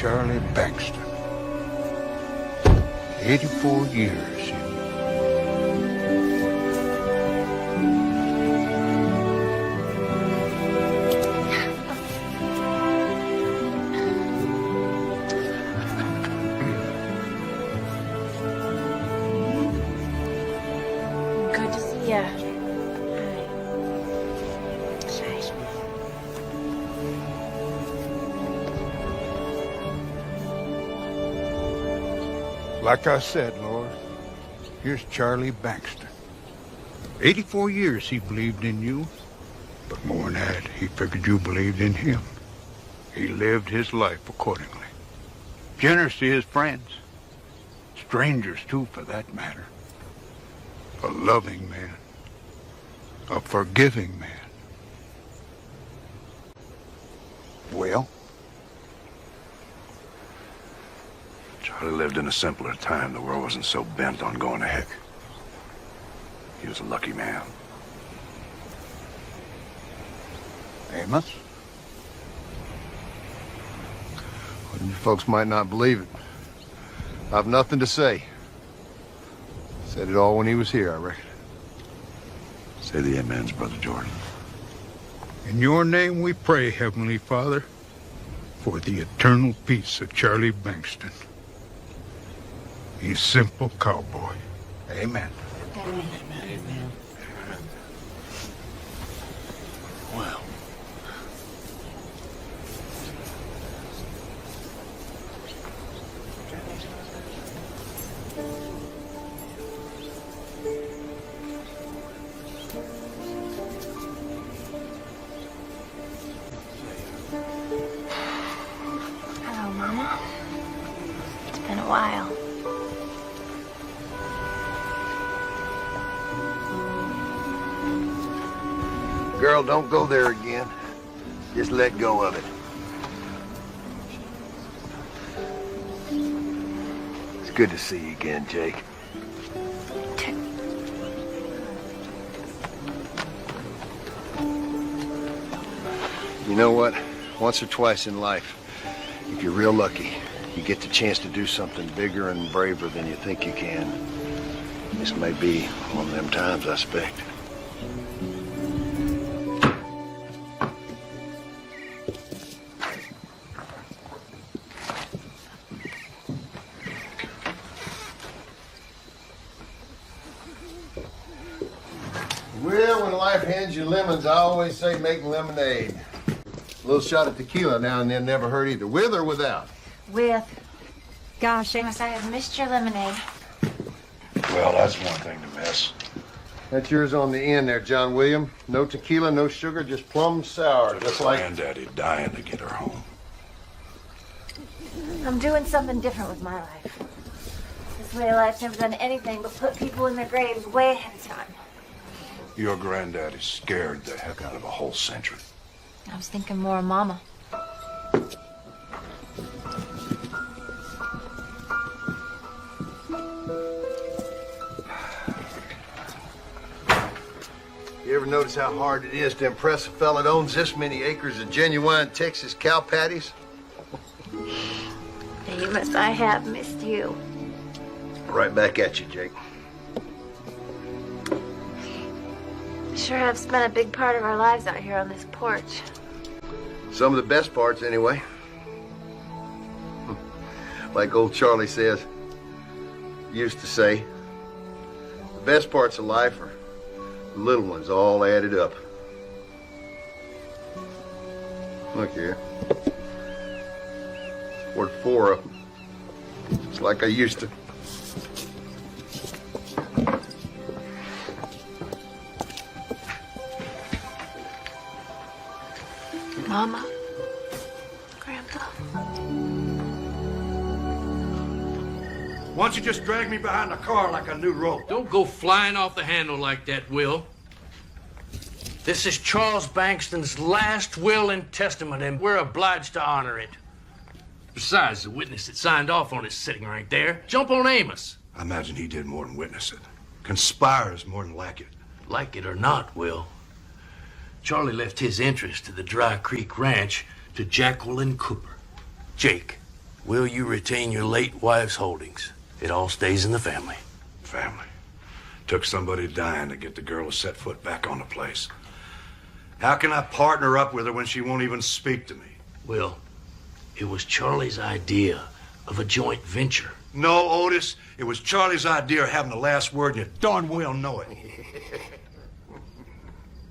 Charlie Bankston. 84 years. Good to see ya. Like I said, Lord, here's Charlie Bankston. 84 years he believed in you, but more than that, he figured you believed in him. He lived his life accordingly. Generous to his friends, strangers too, for that matter. A loving man, a forgiving man. Well? Charlie lived in a simpler time. The world wasn't so bent on going to heck. He was a lucky man. Amos? Well, you folks might not believe it. I've nothing to say. Said it all when he was here, I reckon. Say the amens, Brother Jordan. In your name we pray, Heavenly Father, for the eternal peace of Charlie Bankston. He's simple cowboy. Amen. Amen. Amen. Well. Hello, Mama. It's been a while. Girl, don't go there again. Just let go of it. It's good to see you again, Jake. You know what? Once or twice in life, if you're real lucky, you get the chance to do something bigger and braver than you think you can. This may be one of them times, I expect. Well, when life hands you lemons, I always say make lemonade. A little shot of tequila now and then never hurt either, with or without. With. Gosh, Amos, I have missed your lemonade. Well, that's one thing to miss. That's yours on the end there, John William. No tequila, no sugar, just plum sour, just like... Granddaddy dying to get her home. I'm doing something different with my life. This way of life's never done anything but put people in their graves way ahead of time. Your granddaddy scared the heck out of a whole century. I was thinking more of Mama. You ever notice how hard it is to impress a fella that owns this many acres of genuine Texas cow patties? Amos, I have missed you. Right back at you, Jake. Sure have spent a big part of our lives out here on this porch. Some of the best parts, anyway. Like old Charlie used to say, the best parts of life are the little ones all added up. Look here. Worth 4 of them. Just like I used to. Mama. Grandpa. Why don't you just drag me behind the car like a new rope? Don't go flying off the handle like that, Will. This is Charles Bankston's last will and testament, and we're obliged to honor it. Besides, the witness that signed off on it is sitting right there. Jump on Amos. I imagine he did more than witness it. Conspires more than like it. Like it or not, Will, Charlie left his interest to the Dry Creek Ranch to Jacqueline Cooper. Jake. will you retain your late wife's holdings? It all stays in the family. Family. Took somebody dying to get the girl to set foot back on the place. How can I partner up with her when she won't even speak to me? Will, it was Charlie's idea of a joint venture. No, Otis. It was Charlie's idea of having the last word, and you darn well know it.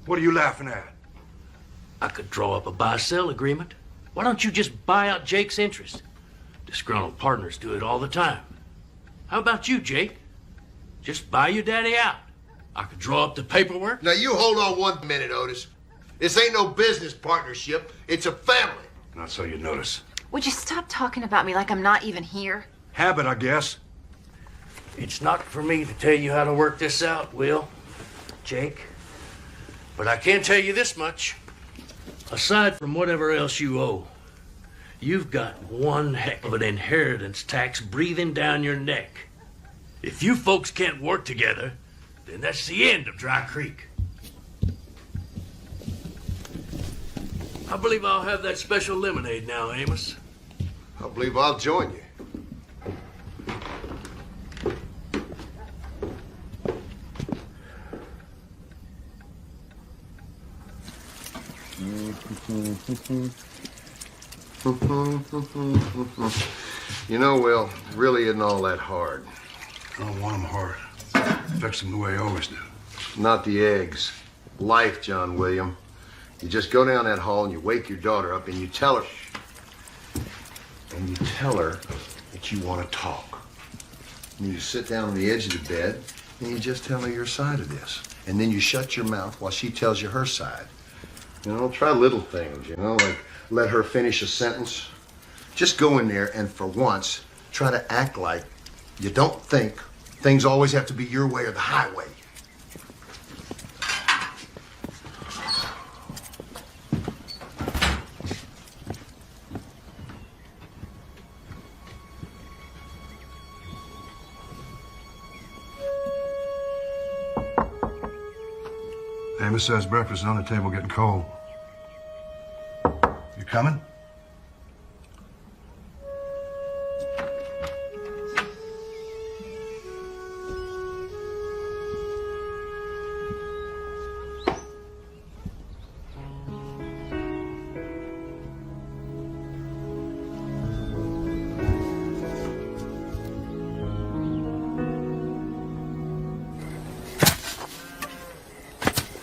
What are you laughing at? I could draw up a buy-sell agreement. Why don't you just buy out Jake's interest? Disgruntled partners do it all the time. How about you, Jake? Just buy your daddy out. I could draw up the paperwork. Now, you hold on 1 minute, Otis. This ain't no business partnership. It's a family. Not so you notice. Would you stop talking about me like I'm not even here? Habit, I guess. It's not for me to tell you how to work this out, Will, Jake. But I can tell you this much. Aside from whatever else you owe, you've got one heck of an inheritance tax breathing down your neck. If you folks can't work together, then that's the end of Dry Creek. I believe I'll have that special lemonade now, Amos. I believe I'll join you. You know, Will, it really isn't all that hard. I don't want them hard. Fix them the way I always do. Not the eggs. Life, John William. You just go down that hall and you wake your daughter up and you tell her. And you tell her that you want to talk. And you sit down on the edge of the bed and you just tell her your side of this. And then you shut your mouth while she tells you her side. You know, try little things, you know, like let her finish a sentence. Just go in there and for once, try to act like you don't think things always have to be your way or the highway. Amos says breakfast is on the table getting cold. You coming?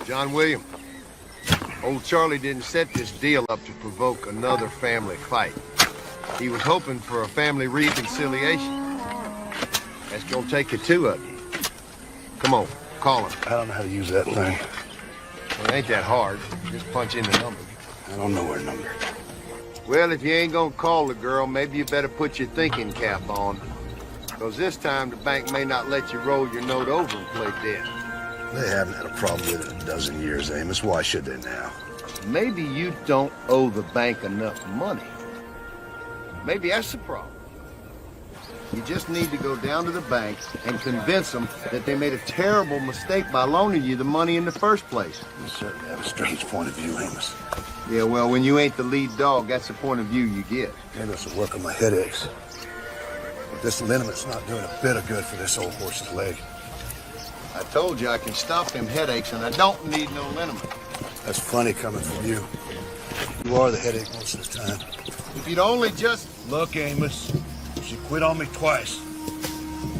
John William, old Charlie didn't set this deal up to provoke another family fight. He was hoping for a family reconciliation. That's gonna take the two of you. Come on, call him. I don't know how to use that thing. Well, it ain't that hard. Just punch in the number. I don't know her number. Well, if you ain't gonna call the girl, maybe you better put your thinking cap on. Because this time the bank may not let you roll your note over and play dead. They haven't had a problem with it in a dozen years, Amos. Why should they now? Maybe you don't owe the bank enough money. Maybe that's the problem. You just need to go down to the bank and convince them that they made a terrible mistake by loaning you the money in the first place. You certainly have a strange point of view, Amos. Yeah, well, when you ain't the lead dog, that's the point of view you get. Maybe it's a work on my headaches. But this liniment's not doing a bit of good for this old horse's leg. I told you I can stop them headaches, and I don't need no liniment. That's funny coming from you. You are the headache most of the time. If you'd only just... Look, Amos, she quit on me twice.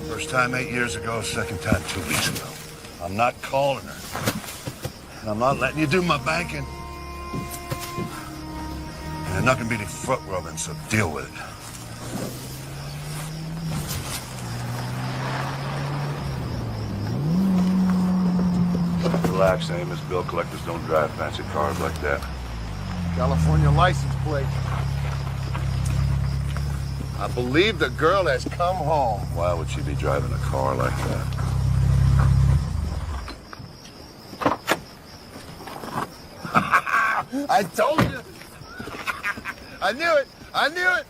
First time 8 years ago, second time 2 weeks ago. I'm not calling her. And I'm not letting you do my banking. And there's not gonna be any foot rubbing, so deal with it. Relax, Amos. Bill collectors don't drive fancy cars like that. California license plate. I believe the girl has come home. Why would she be driving a car like that? I told you. I knew it. I knew it.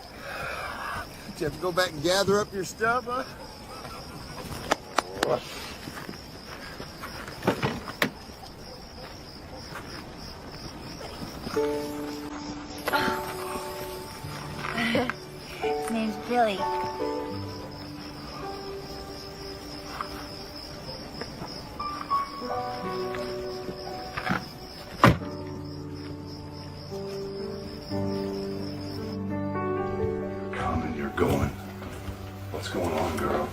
Did you have to go back and gather up your stuff, huh? His name's Billy. Coming, you're going. What's going on, girl?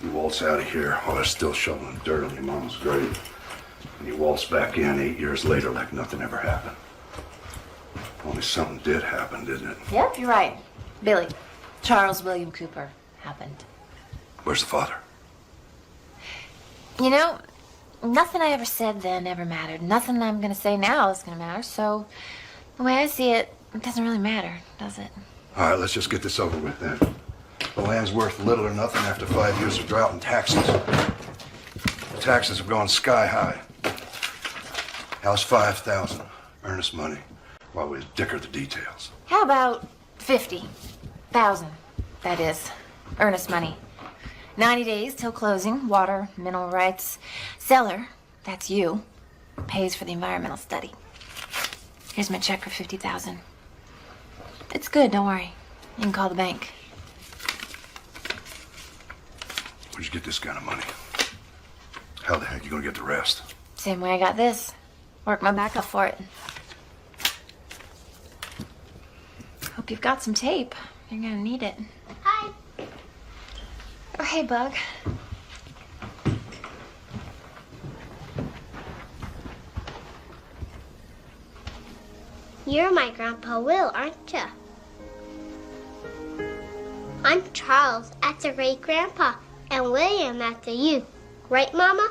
You waltz out of here while they're still shoveling dirt on your mama's grave. And you waltz back in 8 years later like nothing ever happened. Only something did happen, didn't it? Yep, you're right. Billy. Charles William Cooper happened. Where's the father? You know, nothing I ever said then ever mattered. Nothing I'm going to say now is going to matter. So, the way I see it, it doesn't really matter, does it? All right, let's just get this over with then. The land's worth little or nothing after 5 years of drought and taxes. The taxes have gone sky high. How's 5,000 earnest money while we dicker the details? How about 50,000, that is, earnest money. 90 days till closing, water, mineral rights. Seller, that's you, pays for the environmental study. Here's my check for 50,000. It's good, don't worry. You can call the bank. Where'd you get this kind of money? How the heck are you gonna get the rest? Same way I got this. Work my back off for it. Hope you've got some tape. You're gonna need it. Hi. Oh, hey, Bug. You're my Grandpa Will, aren't you? I'm Charles, after great grandpa, and William after you. Right, Mama?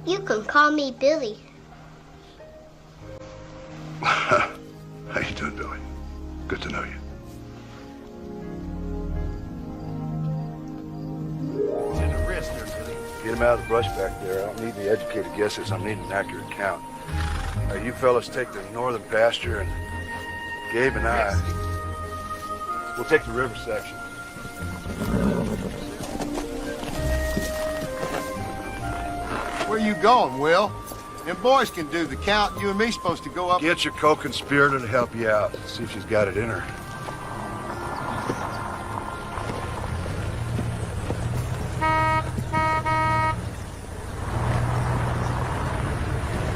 You can call me Billy. How you doing, Billy? Good to know you. Get him out of the brush back there. I don't need any educated guesses. I'm needing an accurate count. Now, you fellas take the northern pasture, and Gabe and I, we'll take the river section. Where you going, Will? Them boys can do the count. You and me supposed to go up. Get your co-conspirator to help you out. See if she's got it in her.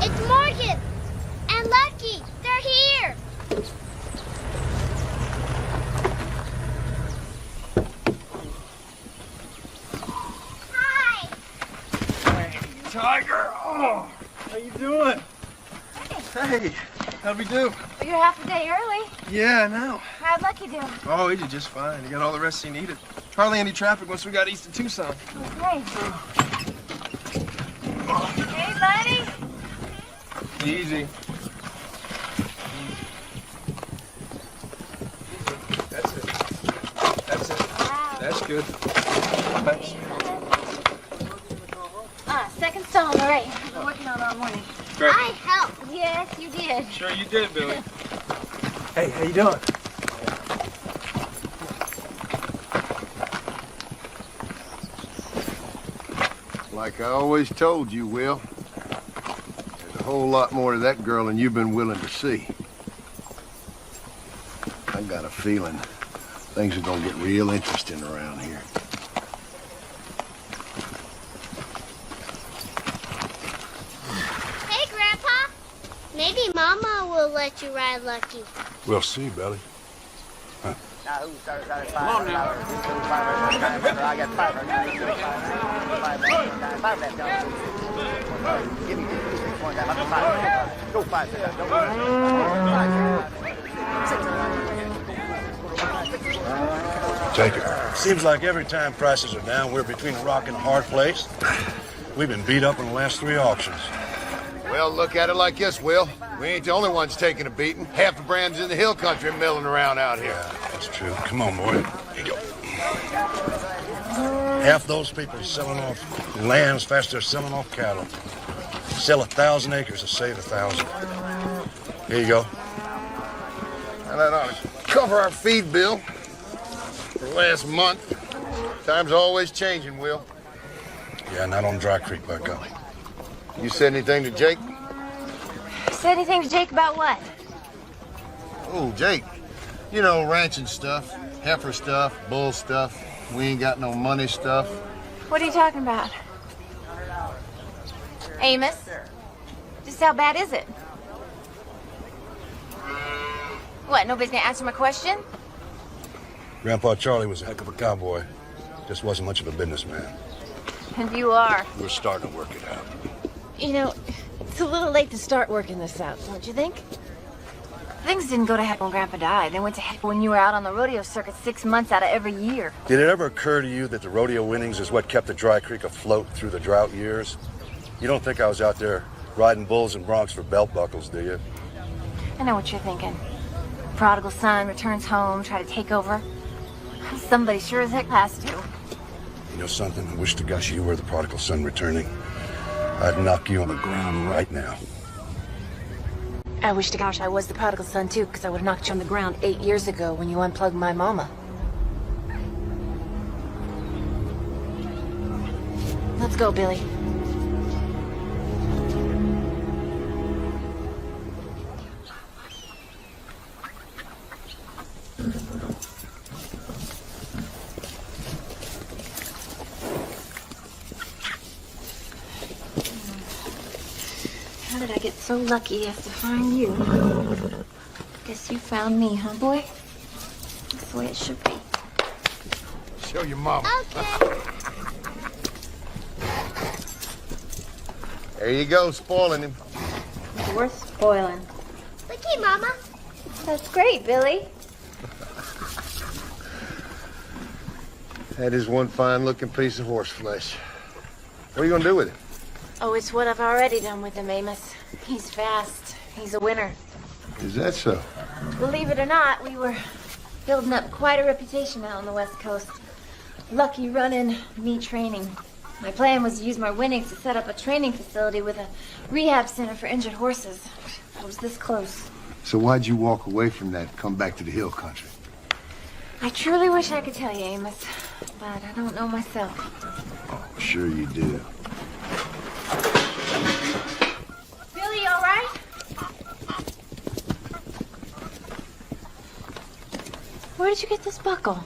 It's Morgan and Lucky. They're here. Hi. Tiger! Oh, how you doing? Hey, how'd we do? You're half a day early. Yeah, I know. How'd Lucky do? Oh, he did just fine. He got all the rest he needed. Hardly any traffic once we got east of Tucson. Okay. Hey, buddy. Easy. That's it. That's it. Wow. That's good. Thanks. Second stone, all right. I've been working on it all morning. Great. I helped. Yes, you did. Sure you did, Billy. Hey, how you doing? Like I always told you, Will. There's a whole lot more to that girl than you've been willing to see. I got a feeling things are gonna get real interesting around here. Hey, Grandpa. Maybe Mama will let you ride Lucky. We'll see, Billy. Take it. Seems like every time prices are down, we're between a rock and a hard place. We've been beat up in the last 3 auctions. Well, look at it like this, Will. We ain't the only ones taking a beating. Half the brands in the hill country are milling around out here. Yeah, that's true. Come on, boy. Here you go. Half those people are selling off land as fast as they're selling off cattle. Sell 1,000 acres to save 1,000. Here you go. And that ought to cover our feed bill for last month. Time's always changing, Will. Yeah, not on Dry Creek, by golly. You said anything to Jake? Said anything to Jake about what? Oh, Jake. You know, ranching stuff, heifer stuff, bull stuff. We ain't got no money stuff. What are you talking about? Amos? Just how bad is it? What, nobody's gonna answer my question? Grandpa Charlie was a heck of a cowboy. Just wasn't much of a businessman. And you are. We're starting to work it out. You know, it's a little late to start working this out, don't you think? Things didn't go to heck when Grandpa died. They went to heck when you were out on the rodeo circuit 6 months out of every year. Did it ever occur to you that the rodeo winnings is what kept the Dry Creek afloat through the drought years? You don't think I was out there riding bulls and broncs for belt buckles, do you? I know what you're thinking. Prodigal son returns home, try to take over. Somebody sure as heck has to. You know something? I wish to gosh you were the prodigal son returning. I'd knock you on the ground right now. I wish to gosh I was the prodigal son too, because I would have knocked you on the ground 8 years ago when you unplugged my mama. Let's go, Billy. How did I get so lucky as to find you? Guess you found me, huh, boy? That's the way it should be. Show your mama. Okay. There you go, spoiling him. Worth spoiling. Looky, Mama. That's great, Billy. That is one fine-looking piece of horse flesh. What are you gonna do with it? Oh, it's what I've already done with him, Amos. He's fast. He's a winner. Is that so? Believe it or not, we were building up quite a reputation out on the West Coast. Lucky running, me training. My plan was to use my winnings to set up a training facility with a rehab center for injured horses. I was this close. So why'd you walk away from that and come back to the hill country? I truly wish I could tell you, Amos, but I don't know myself. Oh, sure you do. Billy, all right? Where did you get this buckle?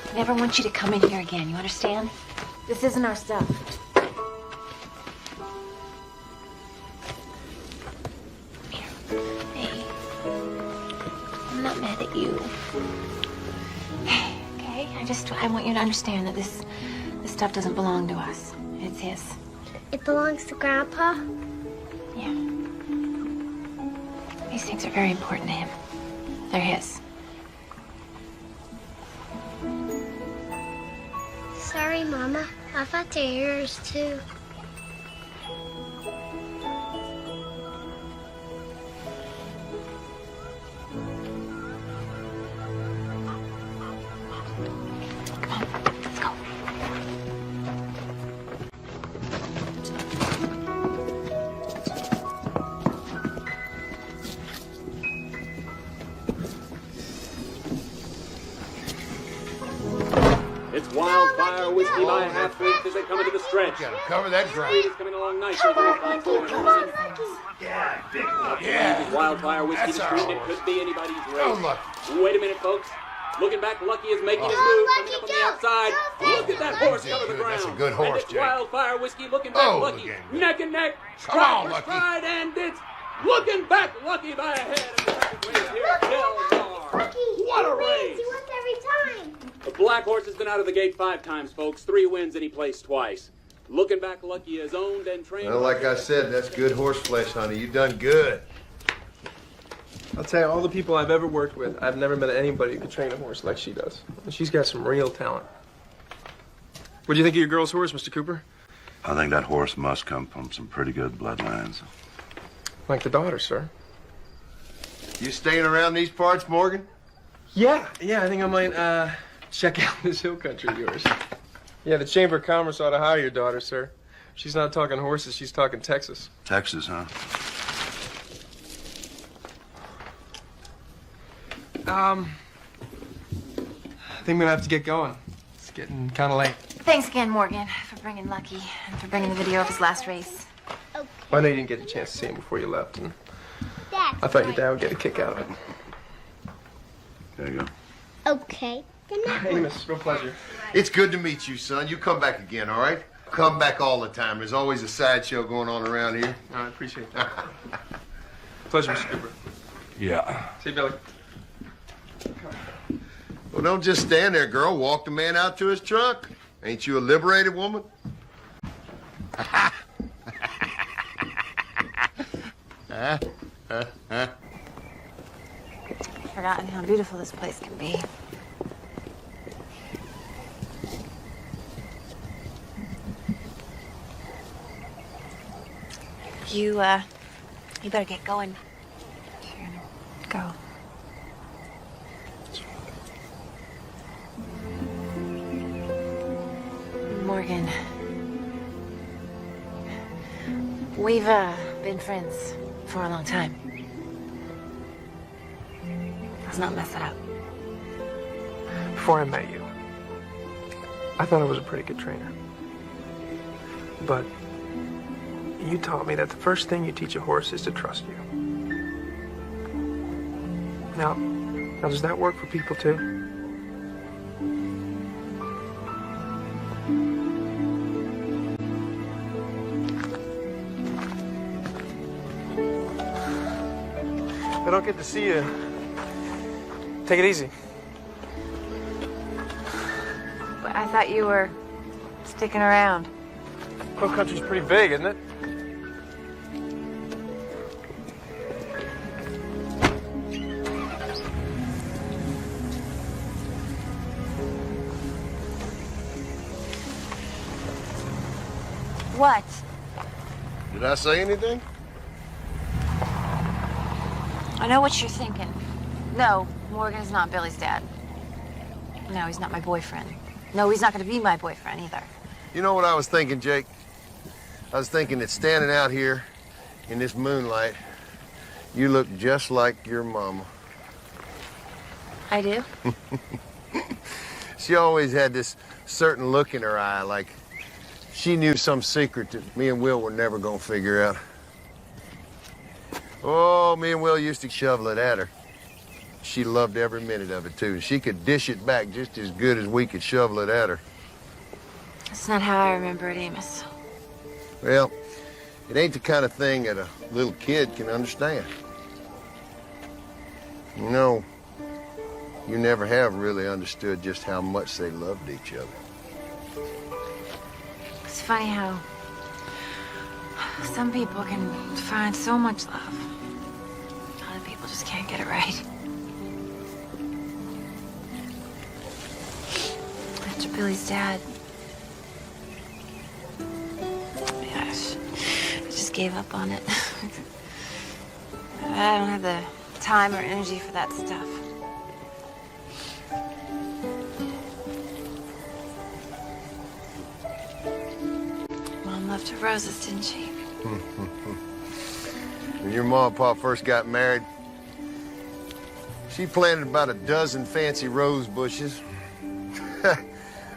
I never want you to come in here again, you understand? This isn't our stuff. Here. Hey. I'm not mad at you. Okay? I want you to understand that this stuff doesn't belong to us. It's his. It belongs to Grandpa? Yeah. These things are very important to him. They're his. Sorry, Mama. I thought they're yours, too. Come on, let's go. It's Wildfire Whiskey by half-strength as they come into the stretch. Gotta cover that ground. Street is coming along nicely. Yeah, big luck. Wildfire Whiskey That's the our street. It horse. could be anybody's race. Oh, Lucky. Wait a minute, folks. Looking back, Lucky is making his Go, move, Lucky, coming up on go. the outside. Go, Look at that horse That's cover the good. ground. That's a good horse, and it's Jake. Wildfire Whiskey looking back, Oh, Lucky. again. Neck and neck. Come on, Stride for Lucky. stride, and it's looking back, Lucky by a head. And the second race here, Delmar. Lucky, What a he wins. race. He wins every time. The black horse has been out of the gate 5 times, folks. 3 wins and he placed twice. Looking back, Lucky is owned and trained. Well, like I said, that's good horse flesh, honey. You done good. I'll tell you, all the people I've ever worked with, I've never met anybody who could train a horse like she does. And she's got some real talent. What do you think of your girl's horse, Mr. Cooper? I think that horse must come from some pretty good bloodlines. Like the daughter, sir. You staying around these parts, Morgan? Yeah, I think I might, check out this hill country of yours. Yeah, the Chamber of Commerce ought to hire your daughter, sir. She's not talking horses, she's talking Texas. Texas, huh? I think I'm gonna have to get going. It's getting kind of late. Thanks again, Morgan, for bringing Lucky and for bringing the video of his last race. Okay. I know you didn't get a chance to see him before you left, and That's I thought your right. dad would get a kick out of it. There you go. Okay. Good night. Amos, real pleasure. It's good to meet you, son. You come back again, all right? Come back all the time. There's always a sideshow going on around here. No, I appreciate that. Pleasure, Mr. Cooper. Yeah. See you, Billy. Well, don't just stand there, girl. Walk the man out to his truck. Ain't you a liberated woman? Forgotten how beautiful this place can be. You better get going. If you're gonna go. Morgan. We've been friends for a long time. Let's not mess it up. Before I met you, I thought I was a pretty good trainer. But you taught me that the first thing you teach a horse is to trust you. Now does that work for people too? I don't get to see you. Take it easy. But I thought you were sticking around. Hill country's pretty big, isn't it? What? Did I say anything? I know what you're thinking. No, Morgan is not Billy's dad. No, he's not my boyfriend. No, he's not going to be my boyfriend either. You know what I was thinking, Jake? I was thinking that standing out here in this moonlight, you look just like your mama. I do? She always had this certain look in her eye, like she knew some secret that me and Will were never gonna figure out. Oh, me and Will used to shovel it at her. She loved every minute of it, too. She could dish it back just as good as we could shovel it at her. That's not how I remember it, Amos. Well, it ain't the kind of thing that a little kid can understand. You know, you never have really understood just how much they loved each other. It's funny how some people can find so much love. Other people just can't get it right. After Billy's dad, gosh, I just gave up on it. I don't have the time or energy for that stuff. Mom loved her roses, didn't she? When your mom and pa first got married, she planted about a dozen fancy rose bushes.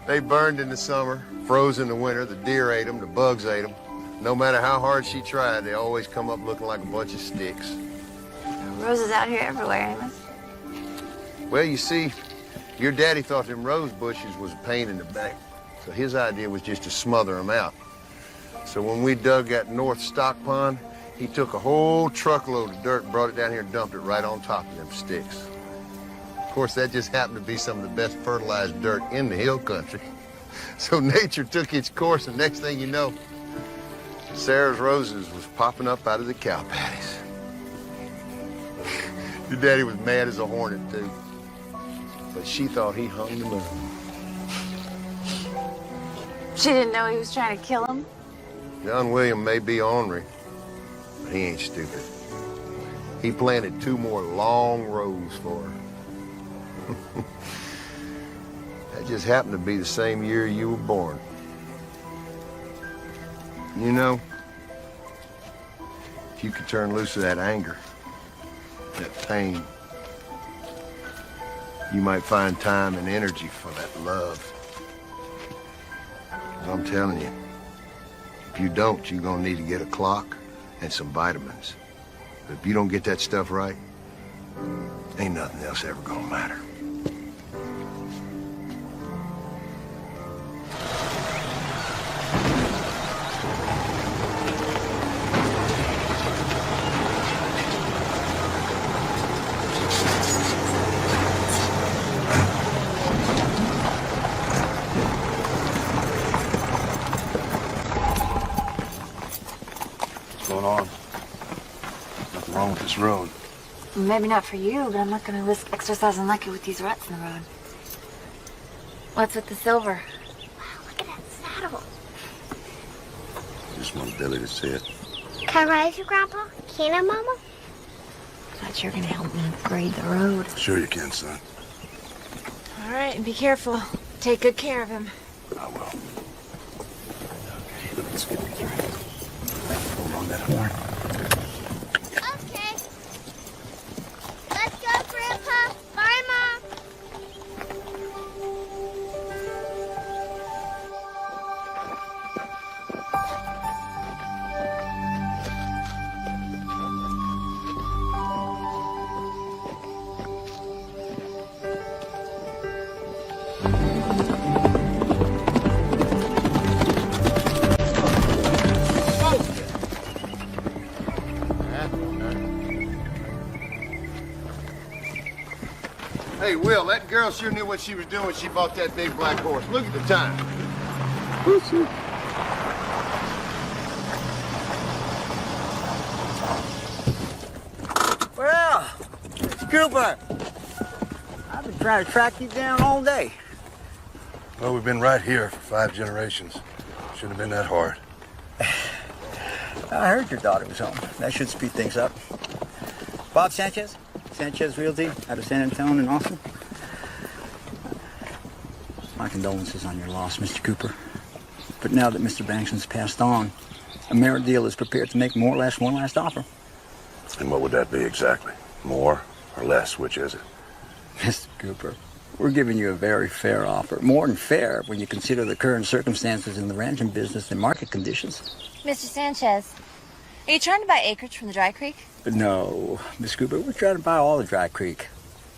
They burned in the summer, froze in the winter. The deer ate them, the bugs ate them. No matter how hard she tried, they always come up looking like a bunch of sticks. Roses out here everywhere, Amos. Well, you see, your daddy thought them rose bushes was a pain in the back. So his idea was just to smother them out. So when we dug that north stock pond, he took a whole truckload of dirt, brought it down here and dumped it right on top of them sticks. Of course, that just happened to be some of the best fertilized dirt in the hill country. So nature took its course, and next thing you know, Sarah's roses was popping up out of the cow patties. Your daddy was mad as a hornet, too. But she thought he hung the moon. She didn't know he was trying to kill him. John William may be ornery, but he ain't stupid. He planted 2 more long rows for her. That just happened to be the same year you were born. You know, if you could turn loose of that anger, that pain, you might find time and energy for that love. And I'm telling you, if you don't, you're gonna need to get a clock and some vitamins. But if you don't get that stuff right, ain't nothing else ever gonna matter. What's going on? Nothing wrong with this road. Maybe not for you, but I'm not going to risk exercising lucky with these ruts in the road. What's with the silver? Wow, look at that saddle. Just want Billy to see it. Can I ride you, Grandpa? Can I, Mama? Thought you were going to help me grade the road. Sure you can, son. All right, and be careful. Take good care of him. I will. Okay, let's get these right. Hold on that horn. Okay. Let's go, Grandpa. Bye, Mom. Hey, Will, that girl sure knew what she was doing when she bought that big black horse. Look at the time. Well, Mr. Cooper, I've been trying to track you down all day. Well, we've been right here for 5 generations. Shouldn't have been that hard. I heard your daughter was home. That should speed things up. Bob Sanchez? Sanchez Realty out of San Antonio and Austin. My condolences on your loss, Mr. Cooper. But now that Mr. Bankston's passed on, a merit deal is prepared to make more or less one last offer. And what would that be exactly? More or less? Which is it? Mr. Cooper, we're giving you a very fair offer. More than fair when you consider the current circumstances in the ranching business and market conditions. Mr. Sanchez, are you trying to buy acreage from the Dry Creek? No, Miss Cooper, we're trying to buy all the Dry Creek.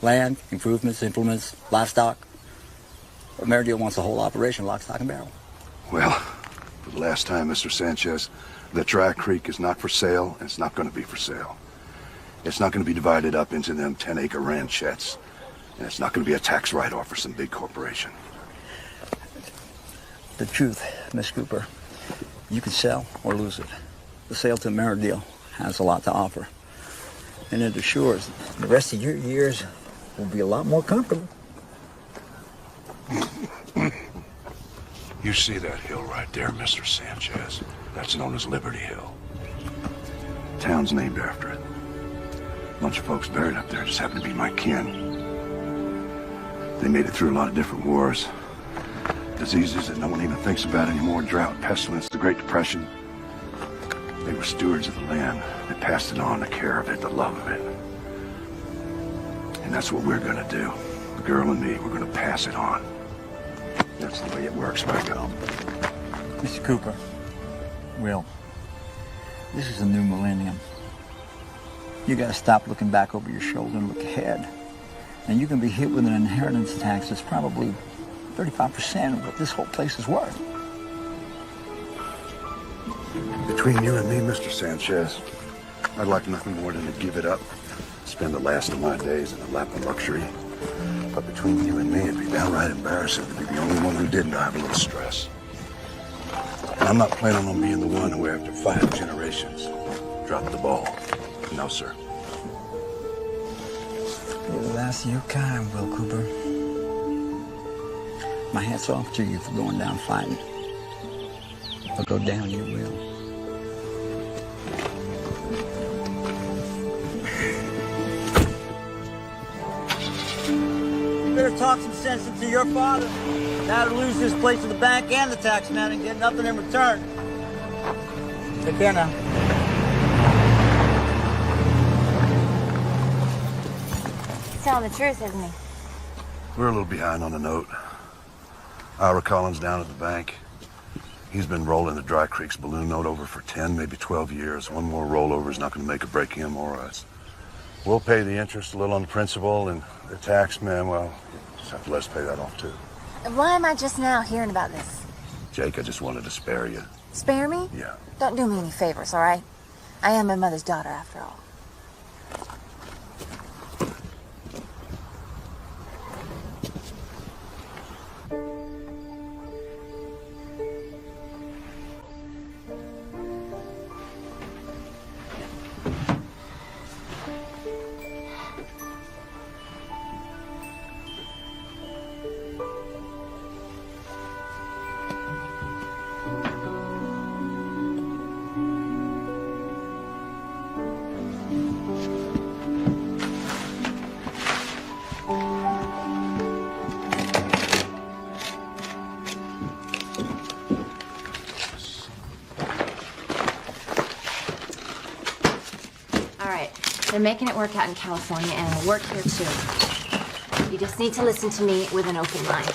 Land, improvements, implements, livestock. Meredith wants the whole operation, lock, stock, and barrel. Well, for the last time, Mr. Sanchez, the Dry Creek is not for sale, and it's not going to be for sale. It's not going to be divided up into them 10-acre ranchettes, and it's not going to be a tax write-off for some big corporation. The truth, Miss Cooper, you can sell or lose it. The sale to Meredith has a lot to offer. And it assures the rest of your years will be a lot more comfortable. You see that hill right there, Mr. Sanchez? That's known as Liberty Hill. Town's named after it. A bunch of folks buried up there just happen to be my kin. They made it through a lot of different wars. Diseases that no one even thinks about anymore. Drought, pestilence, the Great Depression. They were stewards of the land. They passed it on, the care of it, the love of it. And that's what we're gonna do. The girl and me, we're gonna pass it on. That's the way it works back home. Mr. Cooper, Will, this is a new millennium. You gotta stop looking back over your shoulder and look ahead. And you can be hit with an inheritance tax that's probably 35% of what this whole place is worth. Between you and me, Mr. Sanchez, I'd like nothing more than to give it up, spend the last of my days in a lap of luxury. But between you and me, it'd be downright embarrassing to be the only one who didn't have a little stress. And I'm not planning on being the one who, after 5 generations, dropped the ball. No, sir. You're the last of your kind, Will Cooper. My hat's off to you for going down fighting. But go down you will. nonsense to your father. Now to lose this place to the bank and the tax man and get nothing in return. Take care now. He's telling the truth, isn't he? We're a little behind on the note. Ira Collins down at the bank. He's been rolling the Dry Creek's balloon note over for 10, maybe 12 years. One more rollover is not going to make or break him or us. We'll pay the interest, a little on the principal, and the tax man, well, just have to let us pay that off too. Why am I just now hearing about this? Jake, I just wanted to spare you. Spare me? Yeah. Don't do me any favors, all right? I am my mother's daughter, after all. They're making it work out in California, and it'll work here, too. You just need to listen to me with an open mind.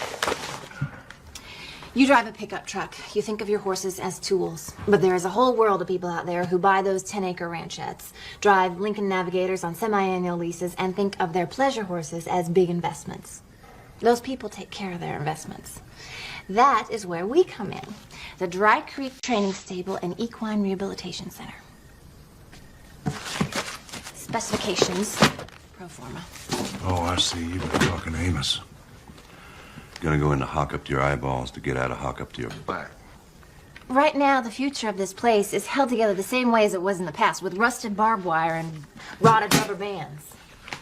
You drive a pickup truck. You think of your horses as tools. But there is a whole world of people out there who buy those 10-acre ranchettes, drive Lincoln Navigators on semi-annual leases, and think of their pleasure horses as big investments. Those people take care of their investments. That is where we come in. The Dry Creek Training Stable and Equine Rehabilitation Center. Specifications, pro forma. Oh, I see. You've been talking to Amos. Gonna go into hock up to your eyeballs to get out of hock up to your back. Right now, the future of this place is held together the same way as it was in the past, with rusted barbed wire and rotted rubber bands.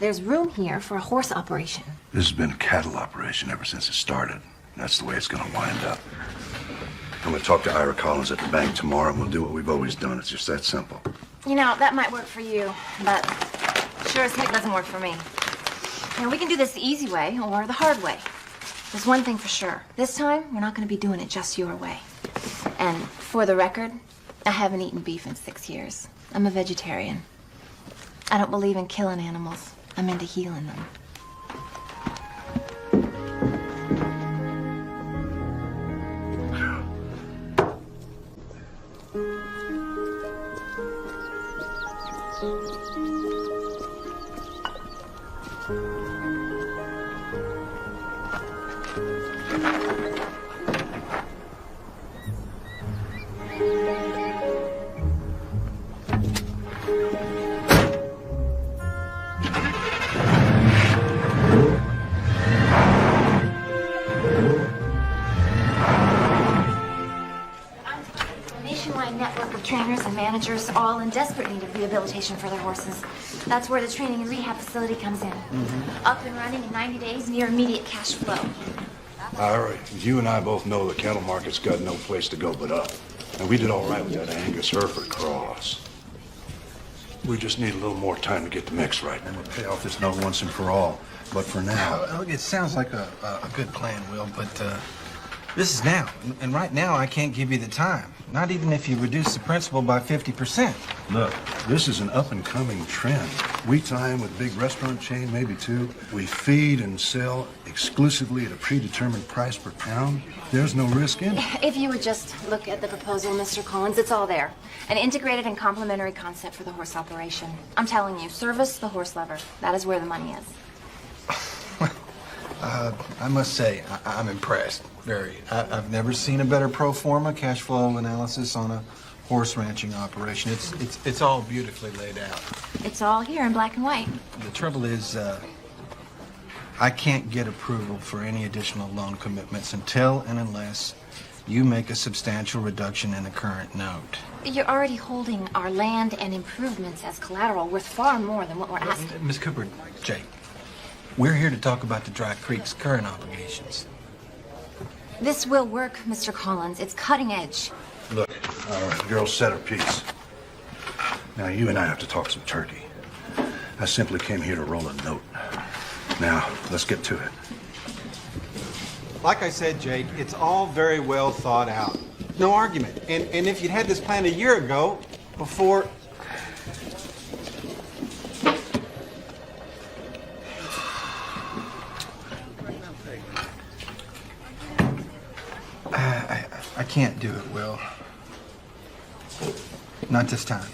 There's room here for a horse operation. This has been a cattle operation ever since it started. That's the way it's gonna wind up. I'm gonna talk to Ira Collins at the bank tomorrow, and we'll do what we've always done. It's just that simple. You know, that might work for you, but sure as heck doesn't work for me. You know, we can do this the easy way or the hard way. There's one thing for sure. This time, we're not going to be doing it just your way. And for the record, I haven't eaten beef in 6 years. I'm a vegetarian. I don't believe in killing animals. I'm into healing them. Managers all in desperate need of rehabilitation for their horses. That's where the training and rehab facility comes in. Up and running in 90 days, near immediate cash flow. All right, you and I both know the cattle market's got no place to go but up. And we did all right with that Angus Hereford cross. We just need a little more time to get the mix right, and we'll pay off this note once and for all. But for now... Look, it sounds like a good plan, Will, but this is now. And right now, I can't give you the time. Not even if you reduce the principal by 50%. Look, this is an up-and-coming trend. We tie in with a big restaurant chain, maybe two. We feed and sell exclusively at a predetermined price per pound. There's no risk in it. If you would just look at the proposal, Mr. Collins, it's all there. An integrated and complementary concept for the horse operation. I'm telling you, service the horse lover. That is where the money is. I must say, I'm impressed. Very. I've never seen a better pro forma cash flow analysis on a horse ranching operation. It's all beautifully laid out. It's all here in black and white. The trouble is, I can't get approval for any additional loan commitments until and unless you make a substantial reduction in the current note. You're already holding our land and improvements as collateral worth far more than what we're asking. Miss Cooper, Jake, we're here to talk about the Dry Creek's current obligations. This will work, Mr. Collins. It's cutting edge. Look, all right, the girl said her piece. Now, you and I have to talk some turkey. I simply came here to roll a note. Now, let's get to it. Like I said, Jake, it's all very well thought out. No argument. And if you'd had this plan a year ago, before... I can't do it, Will. Not this time.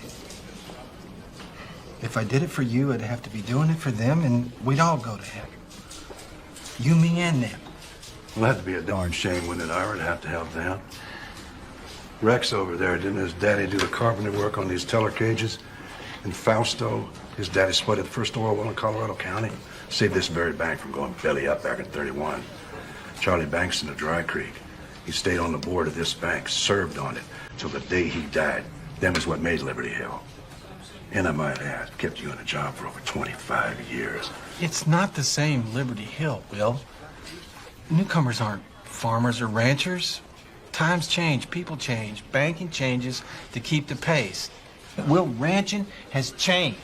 If I did it for you, I'd have to be doing it for them, and we'd all go to heck. You, me, and them. Well, that'd be a darn shame, wouldn't it, Ira, to have to help them? Rex over there, didn't his daddy do the carpenter work on these teller cages? And Fausto, his daddy sweated the first oil well in Colorado County. Saved this very bank from going belly up back in '31. Charlie Bankston of Dry Creek. He stayed on the board of this bank, served on it, till the day he died. Them is what made Liberty Hill. And I might add, kept you in a job for over 25 years. It's not the same Liberty Hill, Will. Newcomers aren't farmers or ranchers. Times change, people change, banking changes to keep the pace. Will, ranching has changed.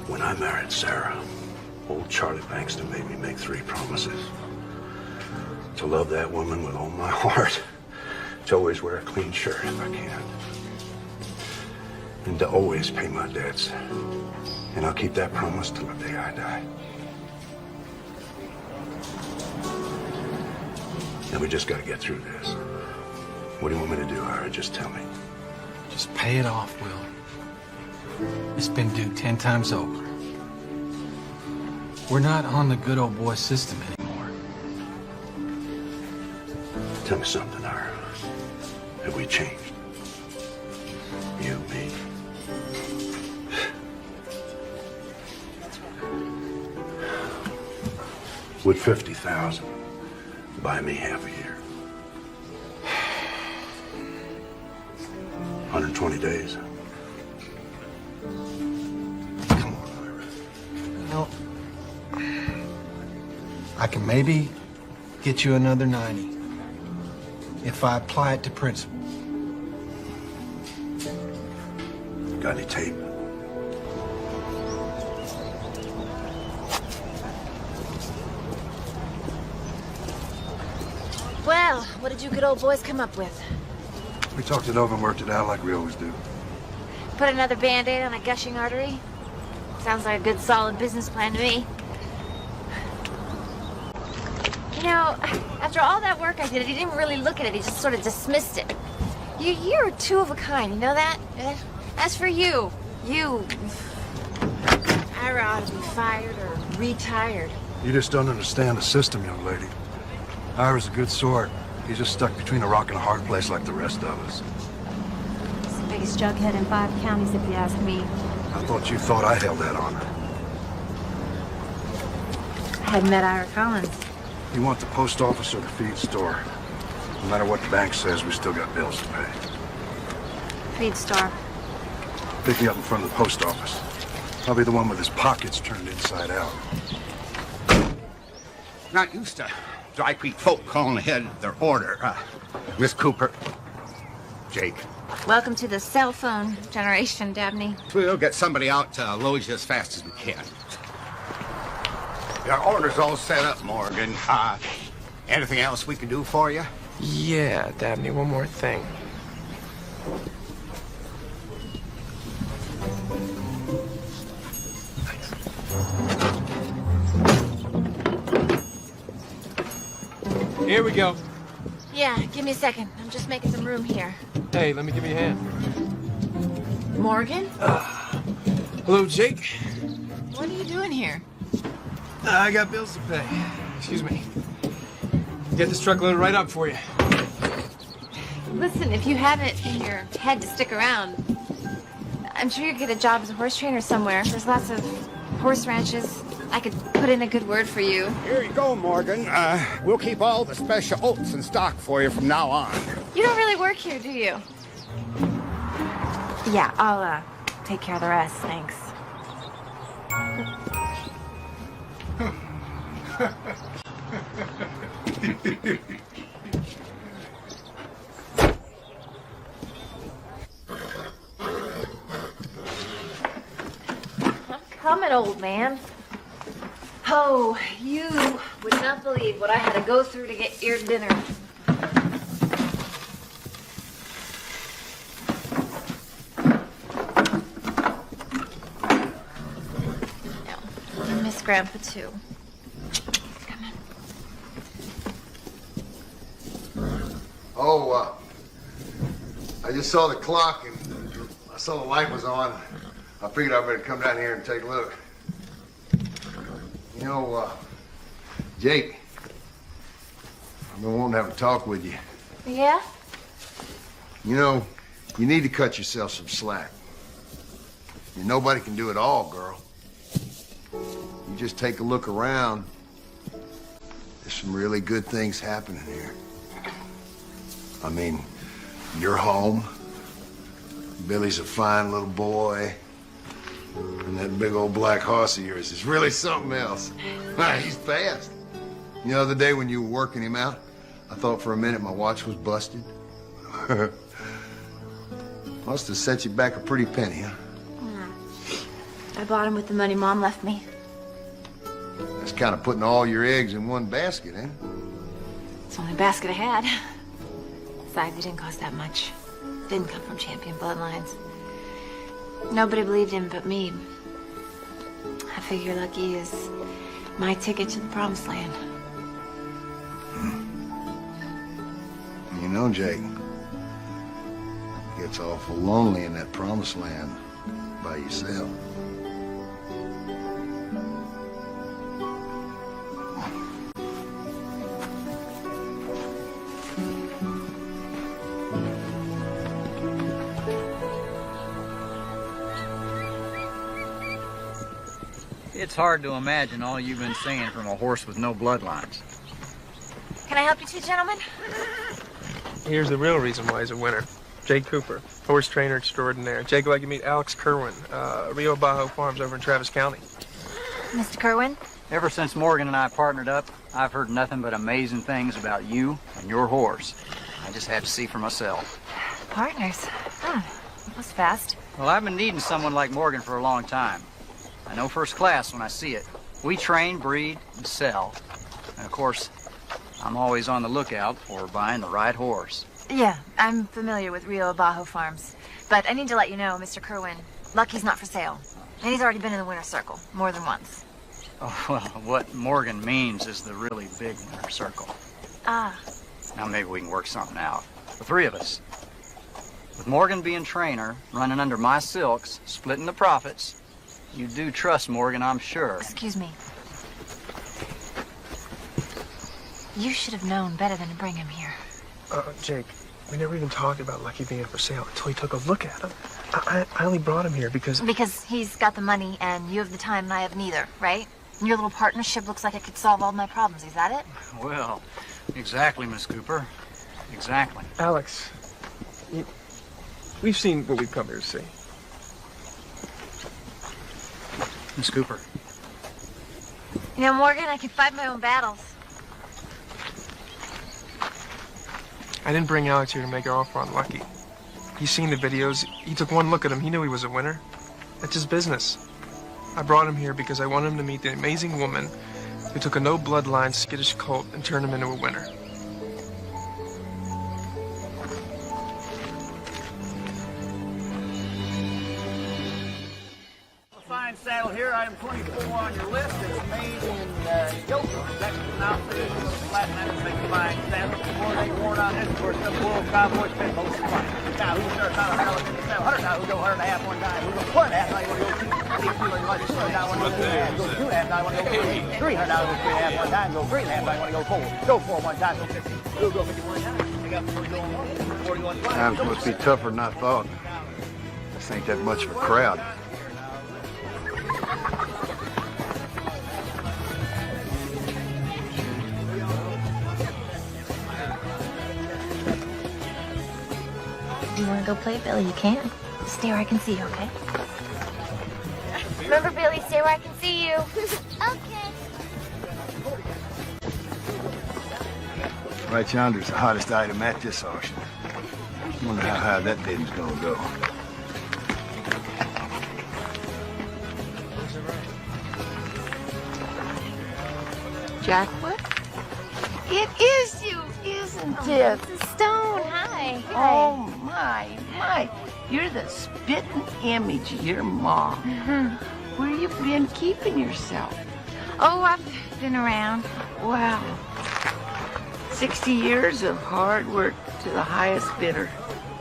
When I married Sarah, old Charlie Bankston made me make 3 promises. To love that woman with all my heart. To always wear a clean shirt if I can. And to always pay my debts. And I'll keep that promise till the day I die. And we just gotta get through this. What do you want me to do, Ira? Just tell me. Just pay it off, Will. It's been due 10 times over. We're not on the good old boy system anymore. Tell me something, Ira. Have we changed? You, me. Would 50,000 buy me half a year? 120 days. Come on, Ira. No. I can maybe get you another 90 if I apply it to principle. Got any tape? Well, what did you good old boys come up with? We talked it over and worked it out like we always do. Put another Band-Aid on a gushing artery? Sounds like a good, solid business plan to me. You know, after all that work I did, he didn't really look at it. He just sort of dismissed it. You're 2 of a kind, you know that? As for you, Ira ought to be fired or retired. You just don't understand the system, young lady. Ira's a good sort. He's just stuck between a rock and a hard place like the rest of us. He's the biggest jughead in 5 counties, if you ask me. I thought you thought I held that honor. I hadn't met Ira Collins. You want the post office or the feed store? No matter what the bank says, we still got bills to pay. Feed store. Pick me up in front of the post office. I'll be the one with his pockets turned inside out. Not used to Dry Creek folk calling ahead their order. Miss Cooper, Jake. Welcome to the cell phone generation, Dabney. We'll get somebody out to load you as fast as we can. Your order's all set up, Morgan. Anything else we can do for you? Yeah, Dabney, one more thing. Here we go. Yeah, give me a second. I'm just making some room here. Hey, let me give you a hand. Morgan? Hello, Jake. What are you doing here? I got bills to pay. Excuse me. Get this truck loaded right up for you. Listen, if you have it in your head to stick around, I'm sure you'd get a job as a horse trainer somewhere. There's lots of horse ranches. I could put in a good word for you. Here you go, Morgan. We'll keep all the special oats in stock for you from now on. You don't really work here, do you? Yeah, I'll take care of the rest, thanks. Come old man. Oh, you would not believe what I had to go through to get your dinner. No, I miss Grandpa too. Come on. Oh, I just saw the clock and I saw the light was on. I figured I better come down here and take a look. You know, Jake, I've been wanting to have a talk with you. Yeah? You know, you need to cut yourself some slack. Nobody can do it all, girl. You just take a look around. There's some really good things happening here. I mean, you're home. Billy's a fine little boy. And that big old black horse of yours is really something else. He's fast. You know, the other day when you were working him out, I thought for a minute my watch was busted. Must have set you back a pretty penny, huh? I bought him with the money Mom left me. That's kind of putting all your eggs in one basket, eh? It's the only basket I had. Besides, it didn't cost that much. Didn't come from champion bloodlines. Nobody believed him but me. I figure Lucky is my ticket to the promised land. You know, Jake, it gets awful lonely in that promised land by yourself. It's hard to imagine all you've been seeing from a horse with no bloodlines. Can I help you two gentlemen? Here's the real reason why he's a winner. Jake Cooper, horse trainer extraordinaire. Jake, I'd like to meet Alex Kerwin, Rio Bajo Farms over in Travis County. Mr. Kerwin? Ever since Morgan and I partnered up, I've heard nothing but amazing things about you and your horse. I just had to see for myself. Partners? That was fast. Well, I've been needing someone like Morgan for a long time. I know first class when I see it. We train, breed, and sell. And of course, I'm always on the lookout for buying the right horse. Yeah, I'm familiar with Rio Bajo Farms. But I need to let you know, Mr. Kerwin, Lucky's not for sale. And he's already been in the winner's circle, more than once. Oh, well, what Morgan means is the really big winner's circle. Ah. Now maybe we can work something out. The three of us. With Morgan being trainer, running under my silks, splitting the profits, you do trust Morgan, I'm sure. Excuse me. You should have known better than to bring him here. Jake, we never even talked about Lucky being for sale until he took a look at him. I only brought him here because... Because he's got the money and you have the time and I have neither, right? And your little partnership looks like it could solve all my problems. Is that it? Well, exactly, Miss Cooper. Exactly. Alex, we've seen what we've come here to see. Miss Cooper. You know, Morgan, I can fight my own battles. I didn't bring Alex here to make an offer on Lucky. He's seen the videos. He took one look at him. He knew he was a winner. That's his business. I brought him here because I want him to meet the amazing woman who took a no-bloodline skittish colt and turned him into a winner. Fine saddle here, item 24 on your list. It's made in Yoga. That's an outfit. Flat man makes a fine saddle. Before they worn on this, of course, some world cowboy spent most of the money. Now, who starts out $100 now? Who go 100.5 one time? Who go 1.5? Now you want to go 2. Like $2.5. Now one go 2.5. Go 2.5. Now you want to go 3. $300 go 3.5 one time. Go 3.5. Now you want to go 4. Go 4 one time. Go 50. Go 51 time. They got 41. Times must be tougher than I thought. This ain't that much of a crowd. If you want to go play, Billy, you can. Stay where I can see you, okay? Remember, Billy, stay where I can see you. Okay. Right yonder's the hottest item at this auction. Wonder how high that bid's gonna go. Jack, what? It is you, isn't it? Mrs. Stone, hi. Oh, my. You're the spitting image of your mom. Where you been keeping yourself? Oh, I've been around. Wow. 60 years of hard work to the highest bidder.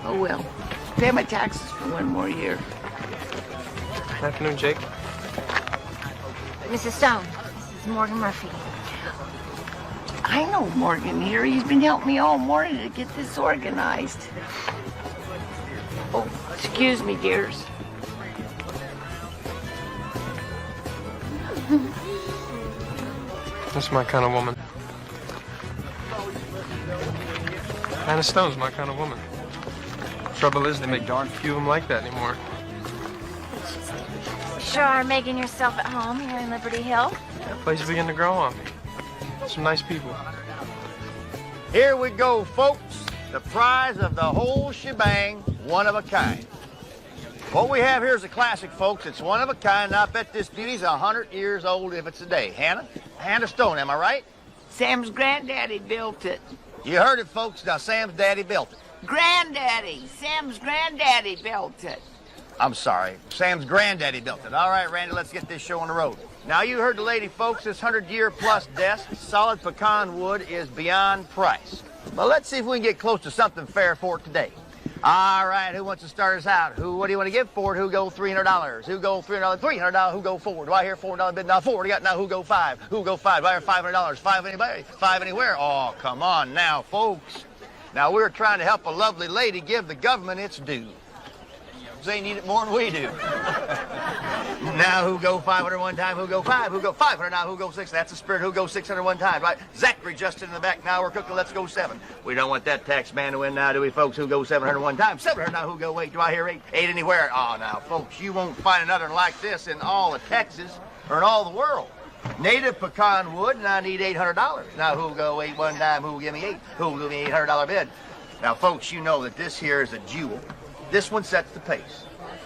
Oh, well. Pay my taxes for one more year. Good afternoon, Jake. Mrs. Stone, this is Morgan Murphy. I know Morgan here. He's been helping me all morning to get this organized. Oh, excuse me, dears. This is my kind of woman. Hannah Stone's my kind of woman. Trouble is, they make darn few of them like that anymore. Sure are making yourself at home here in Liberty Hill. That place is beginning to grow on me. Some nice people. Here we go, folks. The prize of the whole shebang, one of a kind. What we have here is a classic, folks. It's one of a kind, and I bet this beauty's 100 years old if it's a day. Hannah Stone, am I right? Sam's granddaddy built it. You heard it, folks. Now, Sam's daddy built it. Granddaddy. Sam's granddaddy built it. I'm sorry. Sam's granddaddy built it. All right, Randy, let's get this show on the road. Now, you heard the lady, folks. This 100-year-plus desk, solid pecan wood, is beyond price. But let's see if we can get close to something fair for it today. All right, who wants to start us out? What do you want to give for it? Who go $300? Who go $300? $300? Who go $4? Do I hear $4 bid? Now $4. Got now who go $5? Who go $5? Do I hear $500? $5 anybody? $5 anywhere? Oh, come on now, folks. Now we're trying to help a lovely lady give the government its due. They need it more than we do. Now who go 500 one time? Who go 5? Who go 500 now? Who go 6? That's the spirit. Who go 600 one time? Right? Zachary just in the back. Now we're cooking. Let's go 7. We don't want that tax man to win now, do we, folks? Who go 700 one time? 700 now. Who go 8? Do I hear 8? 8 anywhere? Oh, now, folks, you won't find another like this in all of Texas or in all the world. Native pecan wood, and I need $800. Now who go 8 one time? Who give me 8? Who give me $800 bid? Now, folks, you know that this here is a jewel. This one sets the pace.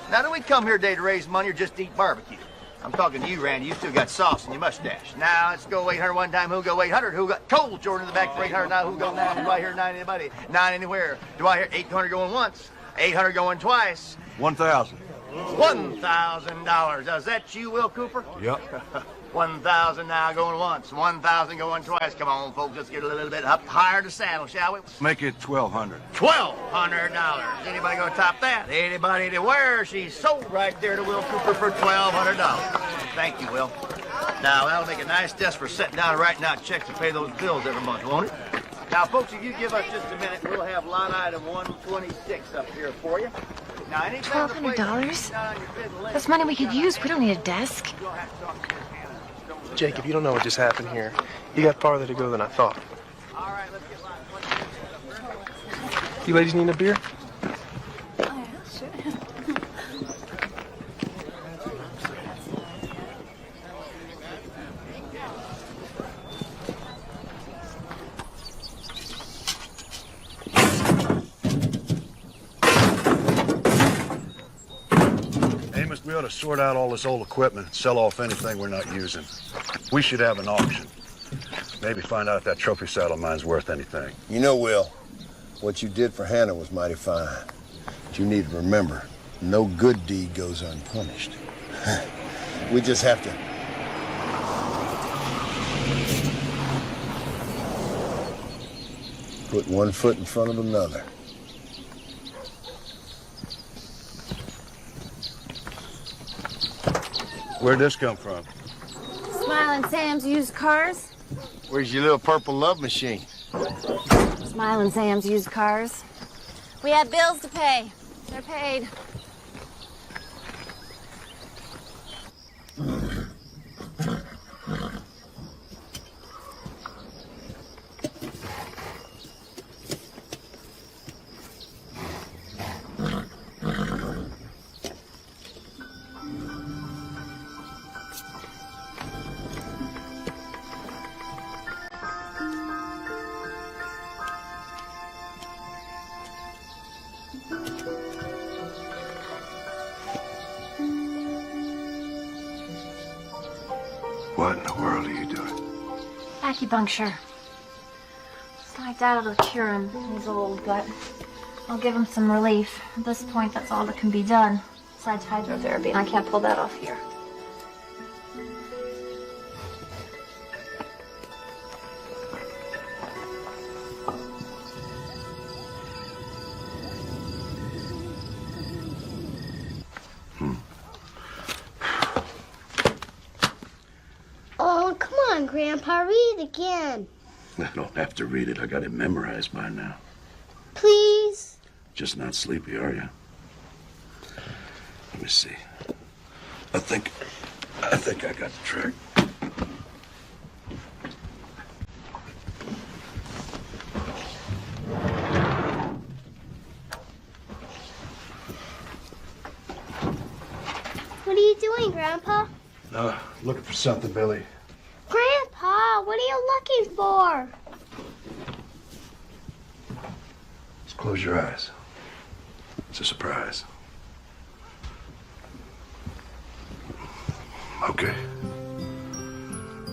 Now, do we come here today to raise money or just eat barbecue? I'm talking to you, Randy. You still got sauce in your mustache. Now, let's go 800 one time. Who go 800? Who got Cole Jordan in the back for 800? Now, who go 9? Do I hear 9 anybody? 9 anywhere? Do I hear 800 going once? 800 going twice? 1,000. $1,000. Is that you, Will Cooper? Yep. 1,000 now going once. 1,000 going twice. Come on, folks. Let's get a little bit up higher to saddle, shall we? Make it $1,200. $1,200. Anybody gonna top that? Anybody anywhere? She's sold right there to Will Cooper for $1,200. Thank you, Will. Now, that'll make a nice desk for sitting down and writing out checks to pay those bills every month, won't it? Now, folks, if you give us just a minute, we'll have line item 126 up here for you. Now, $1,200? That's money we could use. We don't need a desk. Jake, if you don't know what just happened here, you got farther to go than I thought. You ladies need a beer? Oh, yeah, sure. Amos, we ought to sort out all this old equipment and sell off anything we're not using. We should have an auction. Maybe find out if that trophy saddle of mine's worth anything. You know, Will, what you did for Hannah was mighty fine. But you need to remember, no good deed goes unpunished. We just have to... put one foot in front of another. Where'd this come from? Smiling Sam's used cars. Where's your little purple love machine? Smiling Sam's used cars. We have bills to pay. They're paid. What in the world are you doing? Back acupuncture. I doubt it'll cure him. He's old, but I'll give him some relief. At this point, that's all that can be done. Besides hydrotherapy, and I can't pull that off here. Oh, come on, Grandpa, read it again. I don't have to read it. I got it memorized by now. Please? Just not sleepy, are you? Let me see. I think I got the trick. What are you doing, Grandpa? Looking for something, Billy. Grandpa, what are you looking for? Just close your eyes. It's a surprise. Okay.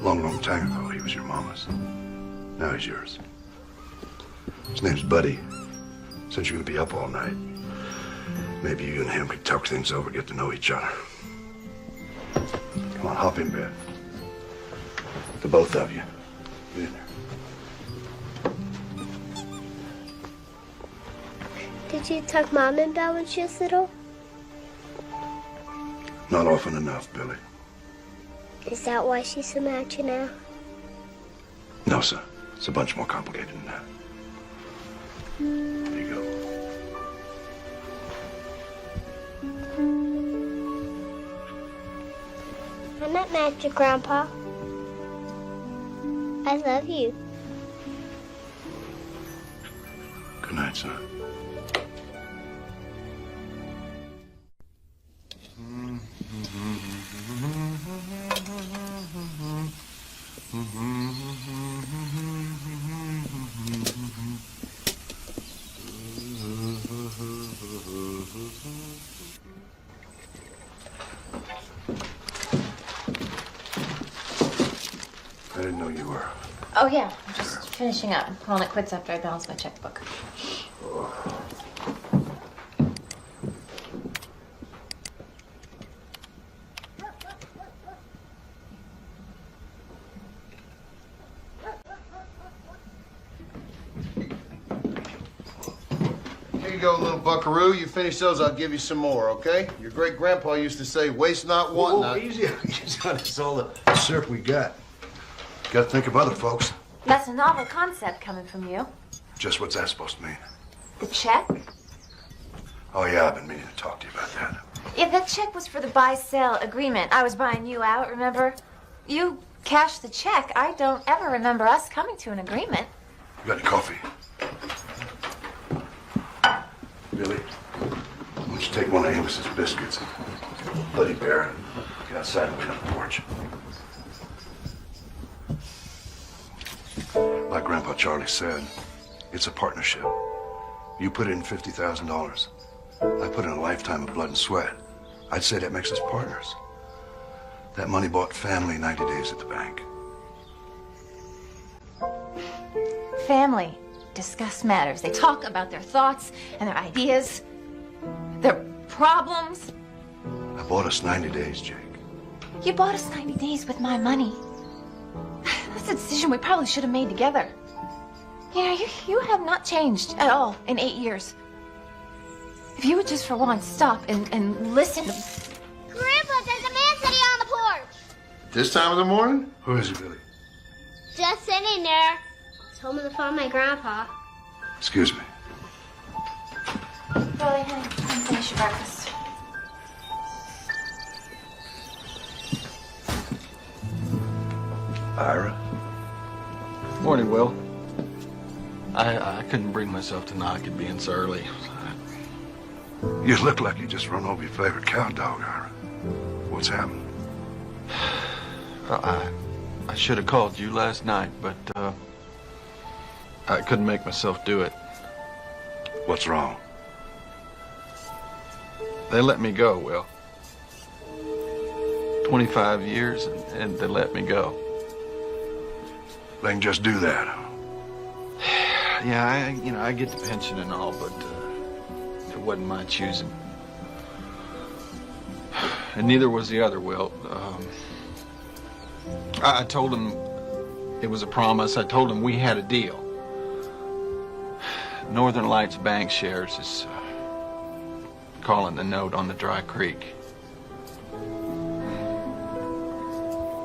Long time ago, he was your mama's. Now he's yours. His name's Buddy. Since you're gonna be up all night, maybe you and him could talk things over, get to know each other. Come on, hop in bed. The both of you. Get in there. Did you tuck Mom in bed when she was little? Not often enough, Billy. Is that why she's so mad at you now? No, son. It's a bunch more complicated than that. There you go. I'm not mad at you, Grandpa. I love you. Good night, son. I didn't know you were. Oh, yeah. I'm just finishing up. I'm calling it quits after I balance my checkbook. Here you go, little buckaroo. You finish those, I'll give you some more, okay? Your great-grandpa used to say, waste not, want not. Easy on us, all the syrup we got. Got to think of other folks. That's a novel concept coming from you. Just what's that supposed to mean? The check? Oh, yeah, I've been meaning to talk to you about that. Yeah, that check was for the buy-sell agreement. I was buying you out, remember? You cashed the check. I don't ever remember us coming to an agreement. You got any coffee? Billy, why don't you take one of Amos's biscuits and Bloody Bear and get outside and wait on the porch. Like Grandpa Charlie said, it's a partnership. You put in $50,000. I put in a lifetime of blood and sweat. I'd say that makes us partners. That money bought family 90 days at the bank. Family discuss matters. They talk about their thoughts and their ideas, their problems. I bought us 90 days, Jake. You bought us 90 days with my money. That's a decision we probably should have made together. Yeah, you have not changed at all in 8 years. If you would just for once stop and listen. Grandpa, there's a man sitting on the porch. This time of the morning? Who is he, Billy? Just sitting there. Told me to find my grandpa. Excuse me. Billy, honey, come finish your breakfast. Ira? Morning, Will. I couldn't bring myself to knock it being so early. You look like you just run over your favorite cow dog, Ira. What's happened? I should have called you last night, but I couldn't make myself do it. What's wrong? They let me go, Will. 25 years, and they let me go. They can just do that. Yeah, I get the pension and all, but it wasn't my choosing. And neither was the other, Will. I told him it was a promise. I told him we had a deal. Northern Lights Bank Shares is calling the note on the Dry Creek.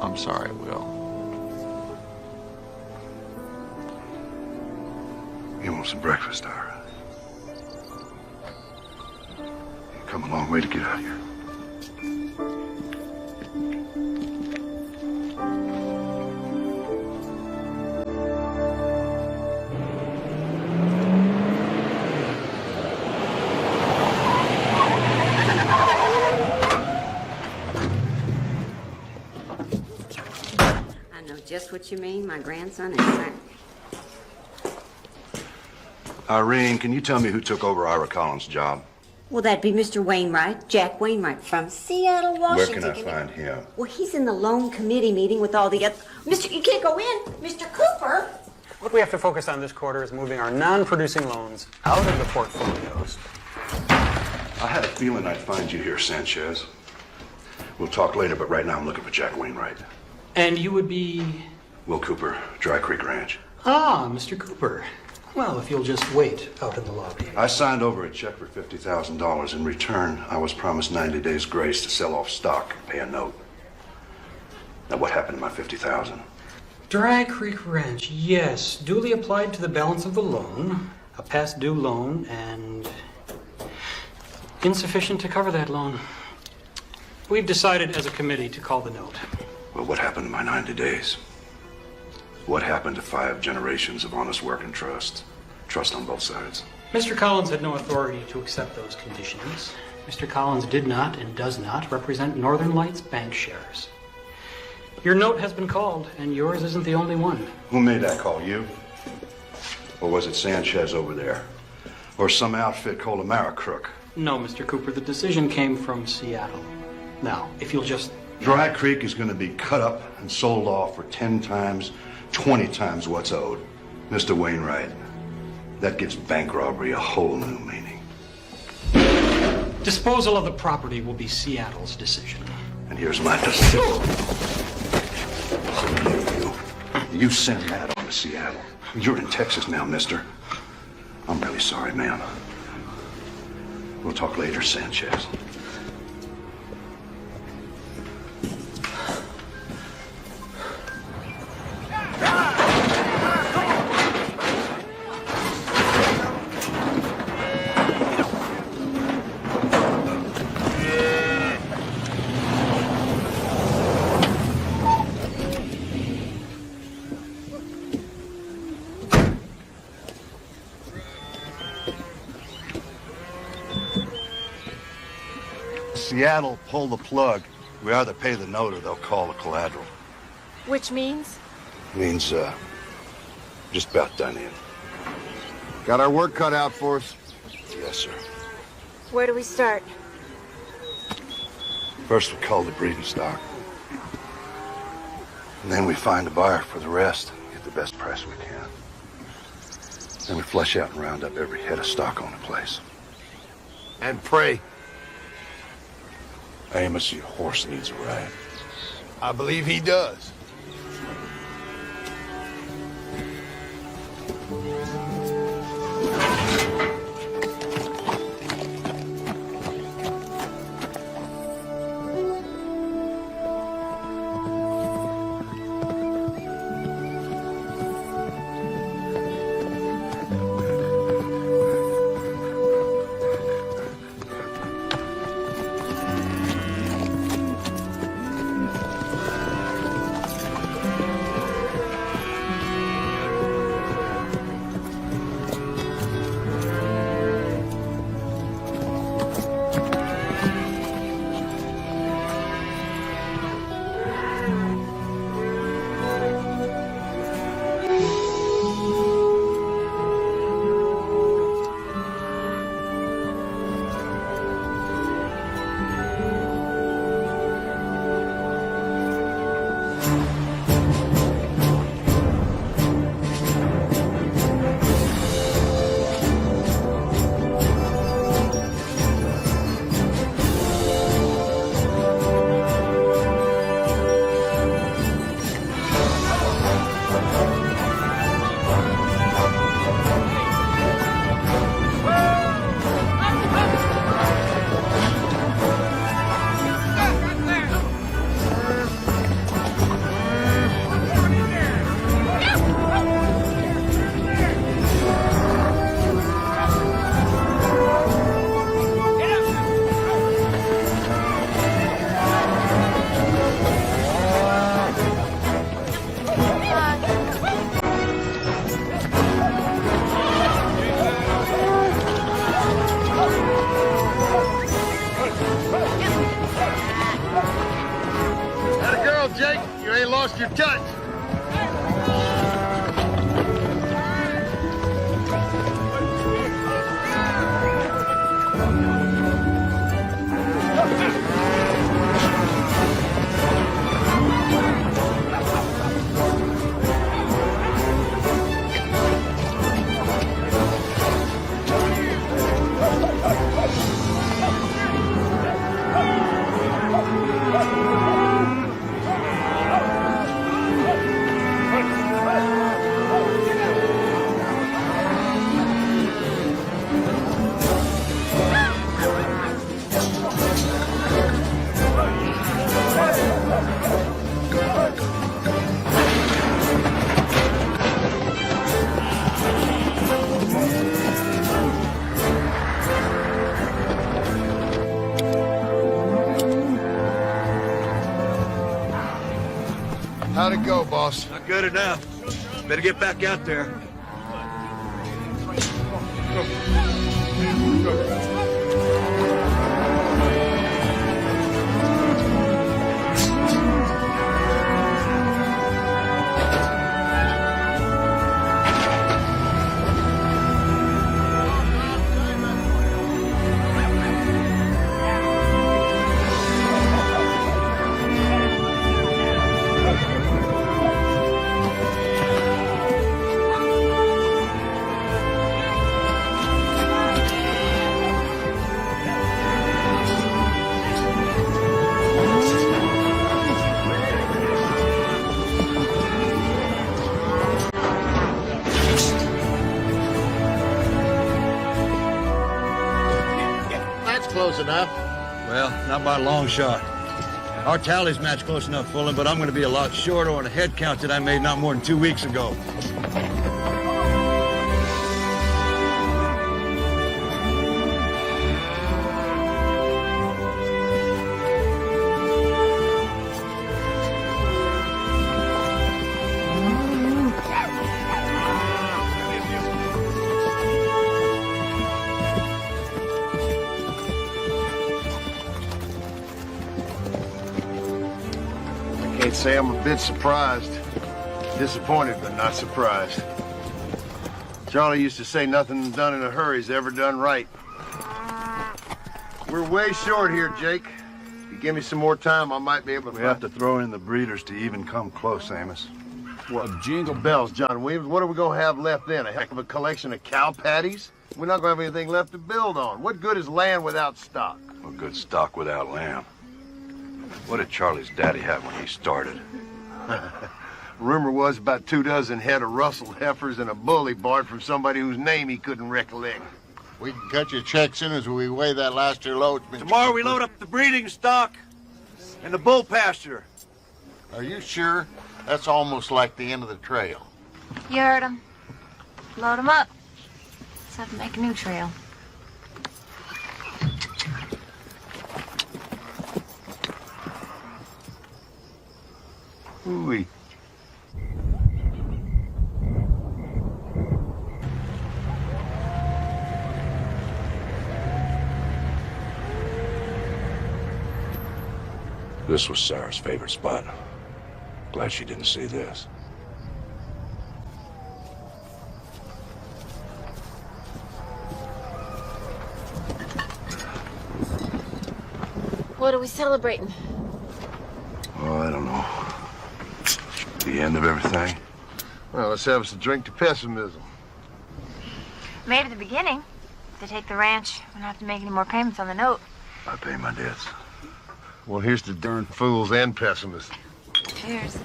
I'm sorry, Will. You want some breakfast, Ira? You've come a long way to get out here. I know just what you mean. My grandson is sick. Irene, can you tell me who took over Ira Collins' job? Well, that'd be Mr. Wainwright, Jack Wainwright from Seattle, Washington. Where can I find him? Well, he's in the loan committee meeting with all the other... Mr. You can't go in. Mr. Cooper. What we have to focus on this quarter is moving our non-producing loans out of the portfolios. I had a feeling I'd find you here, Sanchez. We'll talk later, but right now I'm looking for Jack Wainwright. And you would be... Will Cooper, Dry Creek Ranch. Ah, Mr. Cooper. Well, if you'll just wait out in the lobby. I signed over a check for $50,000. In return, I was promised 90 days grace to sell off stock and pay a note. Now, what happened to my $50,000? Dry Creek Ranch, yes. Duly applied to the balance of the loan. A past due loan and insufficient to cover that loan. We've decided as a committee to call the note. Well, what happened to my 90 days? What happened to 5 generations of honest work and trust? Trust on both sides. Mr. Collins had no authority to accept those conditions. Mr. Collins did not and does not represent Northern Lights Bank Shares. Your note has been called, and yours isn't the only one. Who made that call, you? Or was it Sanchez over there? Or some outfit called Americrook? No, Mr. Cooper, the decision came from Seattle. Now, if you'll just... Dry Creek is going to be cut up and sold off for 10 times, 20 times what's owed. Mr. Wainwright, that gives bank robbery a whole new meaning. Disposal of the property will be Seattle's decision. And here's my decision. You send that on to Seattle. You're in Texas now, mister. I'm really sorry, ma'am. We'll talk later, Sanchez. Seattle, pull the plug. We either pay the note or they'll call the collateral. Which means? Means, just about done in. Got our work cut out for us. Yes, sir. Where do we start? First, we cull the breeding stock. And then we find a buyer for the rest. Get the best price we can. Then we flush out and round up every head of stock on the place. And pray. Amos, your horse needs a ride. I believe he does. boss. Not good enough. Better get back out there. Close enough. Well, not by a long shot. Our tallies match close enough, Fulham, but I'm going to be a lot shorter on a head count that I made not more than 2 weeks ago. Can't say I'm a bit surprised. Disappointed, but not surprised. Charlie used to say nothing done in a hurry is ever done right. We're way short here, Jake. If you give me some more time, I might be able to... We have to throw in the breeders to even come close, Amos. What, jingle bells, John Williams? What are we going to have left then? A heck of a collection of cow patties? We're not going to have anything left to build on. What good is land without stock? Well, good stock without lamb. What did Charlie's daddy have when he started? Rumor was about 24 head of rustled heifers and a bull he bought from somebody whose name he couldn't recollect. We can cut your check soon as we weigh that last year load, Mr. Tomorrow we load up the breeding stock and the bull pasture. Are you sure? That's almost like the end of the trail. You heard him. Load him up. Let's have to make a new trail. Ooh-wee. This was Sarah's favorite spot. Glad she didn't see this. What are we celebrating? Oh, I don't know. The end of everything? Well, let's have us a drink to pessimism. Made at the beginning. If they take the ranch, we don't have to make any more payments on the note. I pay my debts. Well, here's to darn fools and pessimists. Cheers.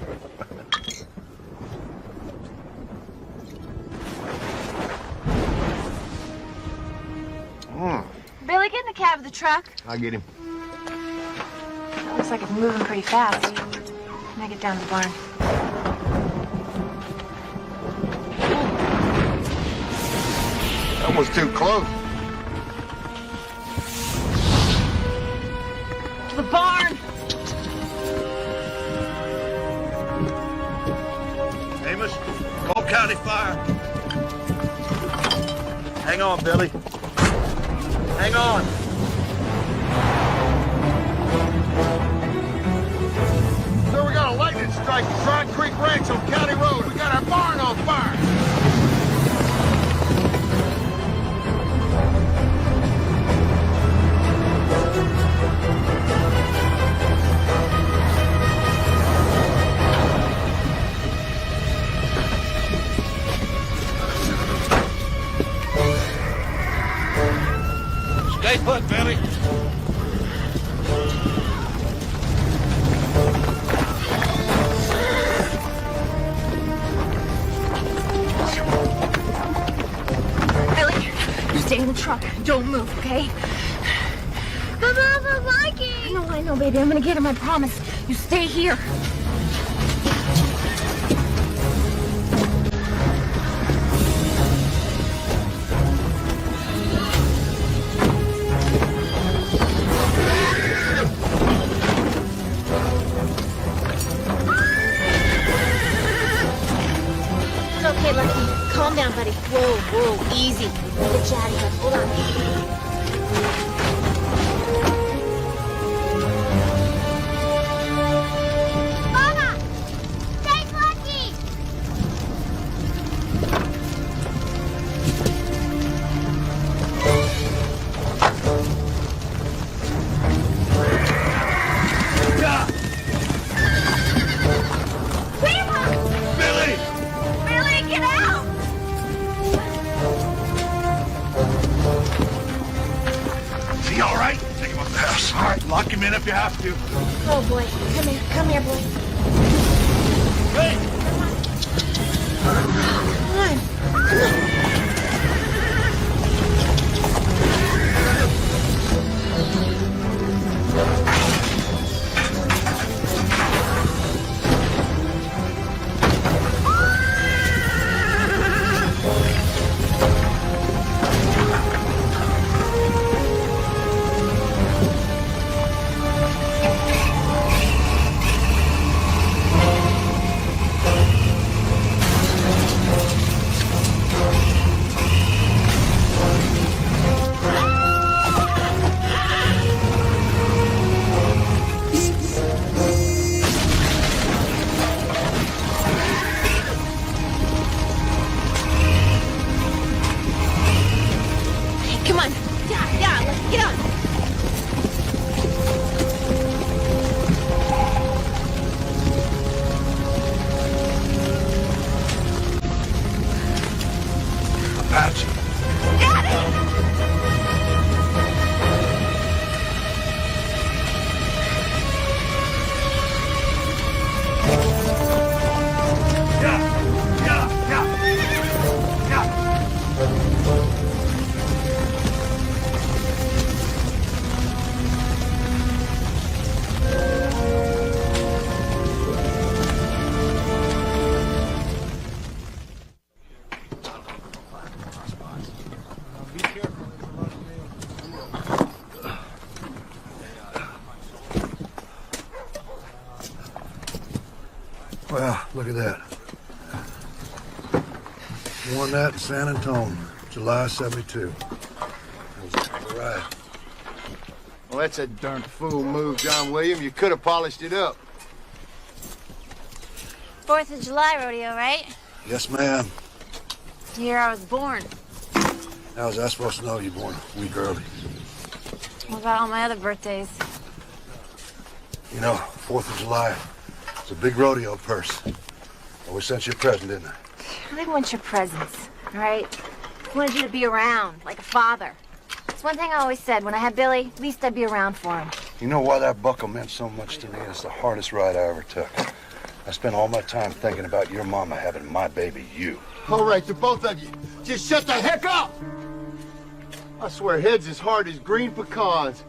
Billy, get in the cab of the truck. I'll get him. That looks like it's moving pretty fast. Make it down to the barn. That was too close. To the barn! Amos, Cole County Fire. Hang on, Billy. Hang on. So we got a lightning strike at Frog Creek Ranch on County Road. We got our barn on fire. Stay put, Billy. Billy, you stay in the truck. Don't move, okay? But Mama, Mikey! I know, baby. I'm gonna get him, I promise. You stay here. Whoa, easy. Get you out of here. Hold on. Mama! Stay lucky! Billy! Billy, get out! Is he all right? Take him up the house. All right, lock him in if you have to. Oh, boy. Come here, boy. Hey! Come on. Come on. Yeah, let's get on. Apache. Well, look at that. Won that in San Antonio, July '72. All right. Well, that's a darn fool move, John William. You could have polished it up. 4th of July rodeo, right? Yes, ma'am. The year I was born. How was I supposed to know you born a week early? What about all my other birthdays? You know, 4th of July, it's a big rodeo purse. I was sent you a present, didn't I? I didn't want your presents, all right? I wanted you to be around, like a father. It's one thing I always said. When I had Billy, at least I'd be around for him. You know why that buckle meant so much to me? It's the hardest ride I ever took. I spent all my time thinking about your mama having my baby, you. All right, to both of you, just shut the heck up! I swear, head's as hard as green pecans.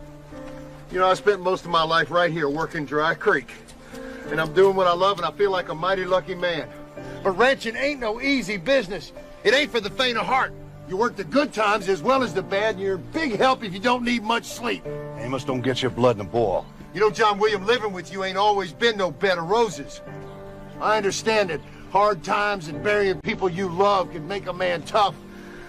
You know, I spent most of my life right here working Dry Creek. And I'm doing what I love, and I feel like a mighty lucky man. But ranching ain't no easy business. It ain't for the faint of heart. You work the good times as well as the bad, and you're a big help if you don't need much sleep. Amos don't get your blood in a ball. You know, John William, living with you ain't always been no bed of roses. I understand that hard times and burying people you love can make a man tough.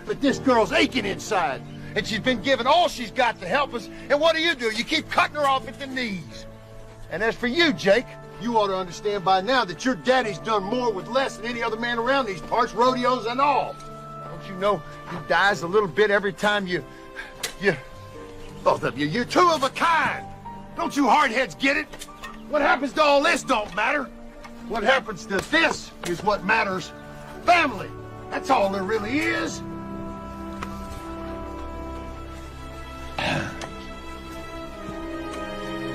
But this girl's aching inside, and she's been given all she's got to help us. And what do? You keep cutting her off at the knees. And as for you, Jake, you ought to understand by now that your daddy's done more with less than any other man around these parts, rodeos and all. Don't you know he dies a little bit every time you both of you, you're two of a kind. Don't you hardheads get it? What happens to all this don't matter. What happens to this is what matters. Family. That's all there really is.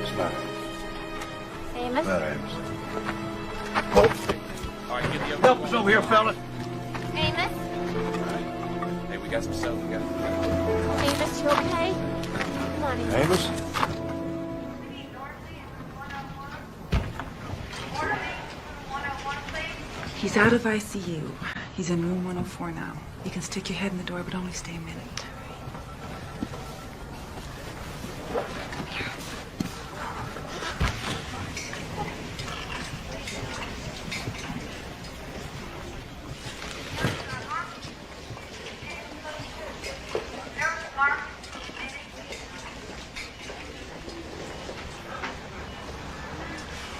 It's not Amos? Amos. All right, get the other Help us over here, fellas. Amos? Hey, we got some stuff. We got. Amos, you okay? Come on, Amos. Amos? He's out of ICU. He's in room 104 now. You can stick your head in the door, but only stay a minute.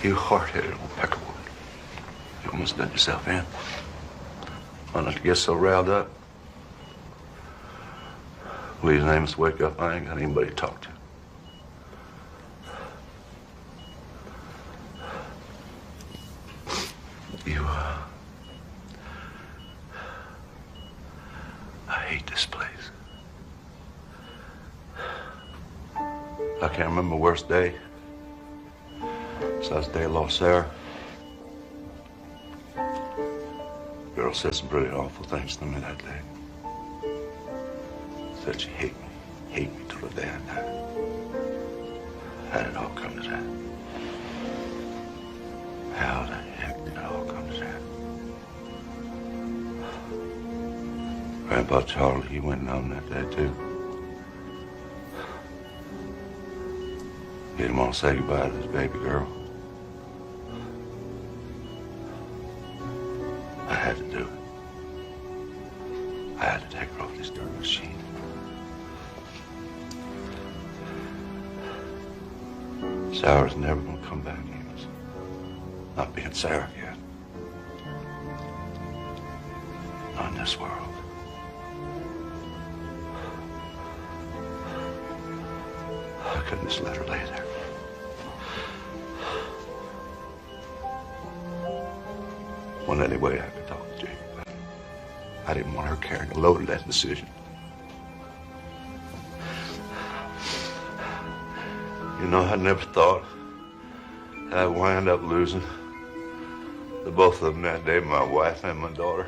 You hard-headed old peckerwood. You almost done yourself in. Why not you get so riled up? Please, Amos, wake up. I ain't got anybody to talk to. You, I hate this place. I can't remember the worst day. Besides the day I lost Sarah. Girl said some pretty awful things to me that day. Said she hate me till the day I die. How did it all come to that? How the heck did it all come to that? Grandpa Charlie, he went down that day too. He didn't want to say goodbye to his baby girl. I had to do it. I had to take her off this dirt machine. Sarah's never gonna come back, Amos. Not being Sarah yet. Not in this world. I couldn't just let her lay there. Wasn't any way I could talk to Jake about it. I didn't want her carrying the load of that decision. You know, I never thought I'd wind up losing the both of them that day, my wife and my daughter.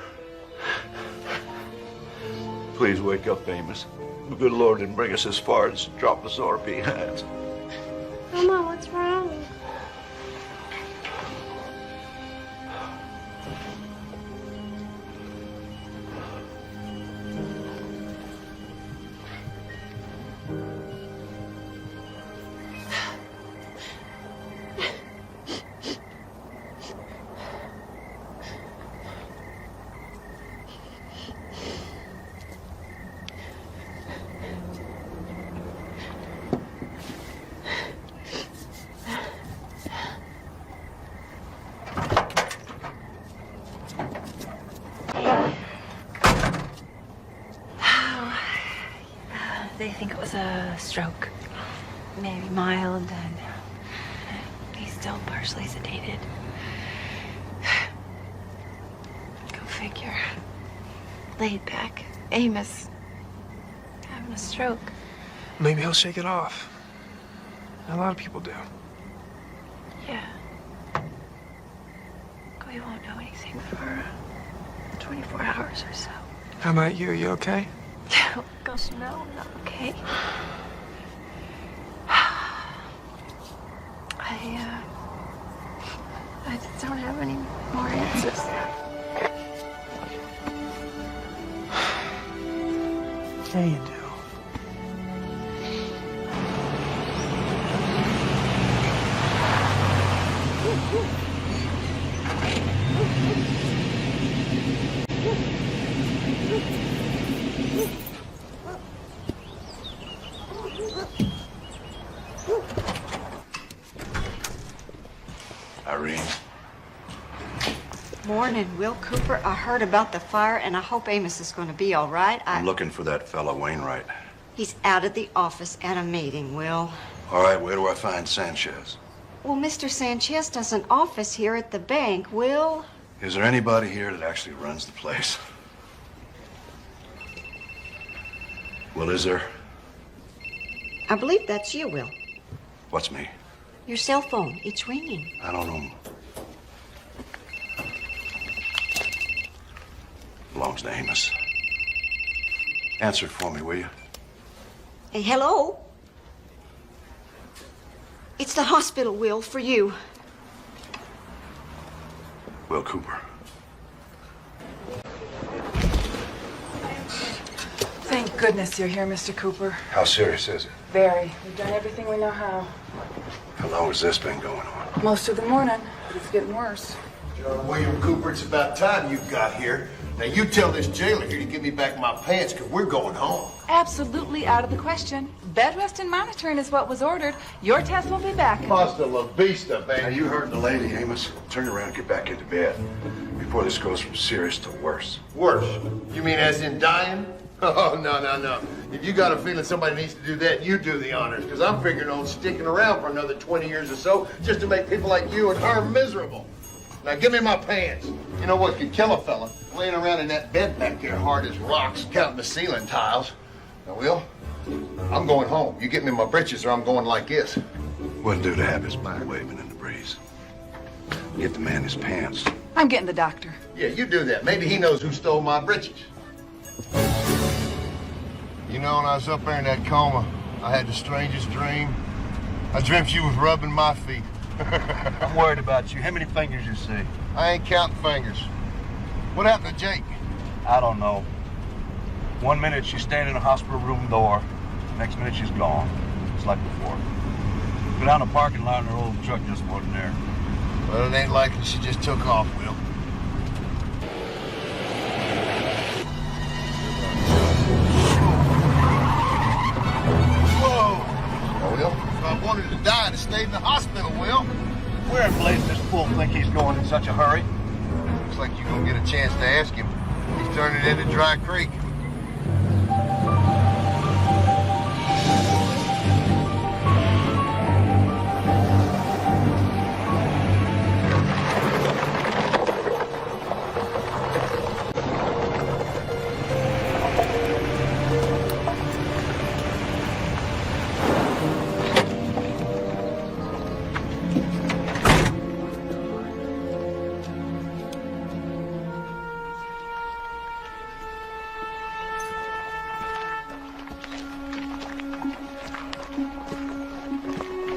Please wake up, Amos. The good Lord didn't bring us as far as to drop us all behind. Mama, what's wrong? They think it was a stroke. Maybe mild, and he's still partially sedated. Go figure. Laid back. Amos having a stroke. Maybe he'll shake it off. A lot of people do. Yeah. We won't know anything for 24 hours or so. How about you? You okay? Oh, gosh, no, I'm not okay. I just don't have any more answers. Yeah, you do. Irene. Morning, Will Cooper. I heard about the fire, and I hope Amos is going to be all right. I'm looking for that fella, Wainwright. He's out of the office at a meeting, Will. All right, where do I find Sanchez? Well, Mr. Sanchez does an office here at the bank, Will. Is there anybody here that actually runs the place? Well, is there? I believe that's you, Will. What's me? Your cell phone. It's ringing. I don't know. Belongs to Amos. Answer it for me, will you? Hey, hello? It's the hospital, Will, for you. Will Cooper. Thank goodness you're here, Mr. Cooper. How serious is it? Very. We've done everything we know how. How long has this been going on? Most of the morning, but it's getting worse. John William Cooper, it's about time you got here. Now you tell this jailer here to give me back my pants, because we're going home. Absolutely out of the question. Bed rest and monitoring is what was ordered. Your test will be back. Hasta la vista, baby. Now, you heard the lady, Amos. Turn around and get back into bed before this goes from serious to worse. Worse? You mean as in dying? Oh, no. If you got a feeling somebody needs to do that, you do the honors, because I'm figuring on sticking around for another 20 years or so just to make people like you and her miserable. Now, give me my pants. You know what could kill a fella? Laying around in that bed back there hard as rocks, counting the ceiling tiles. Now, Will, I'm going home. You get me my britches or I'm going like this. Wouldn't do to have his body waving in the breeze. Get the man his pants. I'm getting the doctor. Yeah, you do that. Maybe he knows who stole my britches. You know, when I was up there in that coma, I had the strangest dream. I dreamt you was rubbing my feet. I'm worried about you. How many fingers you see? I ain't counting fingers. What happened to Jake? I don't know. One minute she's standing in the hospital room door. Next minute she's gone. It's like before. Go down the parking lot and her old truck just wasn't there. Well, it ain't likely she just took off, Will. Whoa! Oh, Will, if I wanted to die, I'd have stayed in the hospital, Will. Where in blazes this fool think he's going in such a hurry? Looks like you're gonna get a chance to ask him. He's turning into Dry Creek.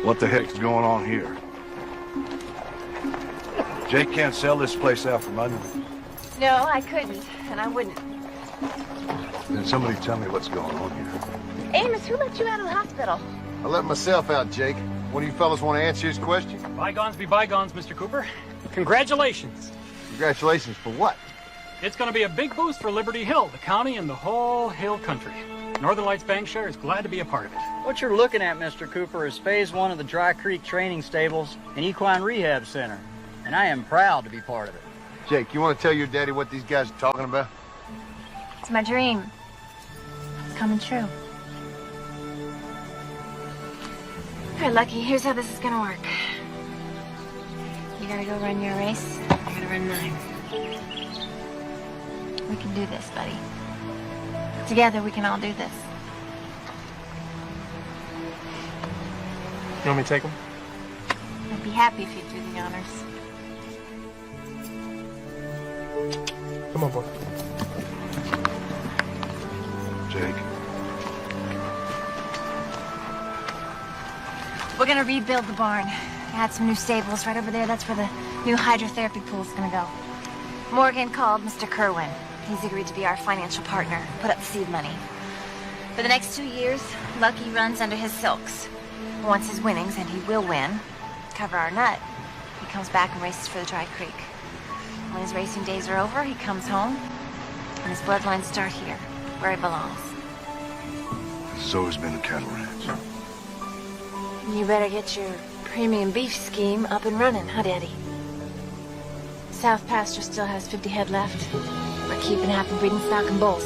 What the heck's going on here? Jake can't sell this place out from under me. No, I couldn't, and I wouldn't. Then somebody tell me what's going on here. Amos, who let you out of the hospital? I let myself out, Jake. One of you fellas want to answer his question? Bygones be bygones, Mr. Cooper. Congratulations. Congratulations for what? It's going to be a big boost for Liberty Hill, the county, and the whole Hill country. Northern Lights Bankshare is glad to be a part of it. What you're looking at, Mr. Cooper, is phase 1 of the Dry Creek Training Stables and Equine Rehab Center. And I am proud to be part of it. Jake, you want to tell your daddy what these guys are talking about? It's my dream. It's coming true. All right, Lucky, here's how this is gonna work. You gotta go run your race. I gotta run mine. We can do this, buddy. Together, we can all do this. You want me to take him? I'd be happy if you'd do the honors. Come on, boy. Jake. We're gonna rebuild the barn. Add some new stables right over there. That's where the new hydrotherapy pool's gonna go. Morgan called Mr. Kerwin. He's agreed to be our financial partner, put up the seed money. For the next 2 years, Lucky runs under his silks. Once his winnings, and he will win, cover our nut, he comes back and races for the Dry Creek. When his racing days are over, he comes home, and his bloodlines start here, where he belongs. This has always been a cattle ranch. You better get your premium beef scheme up and running, huh, Daddy? South Pasture still has 50 head left. We're keeping half the breeding stock and bulls.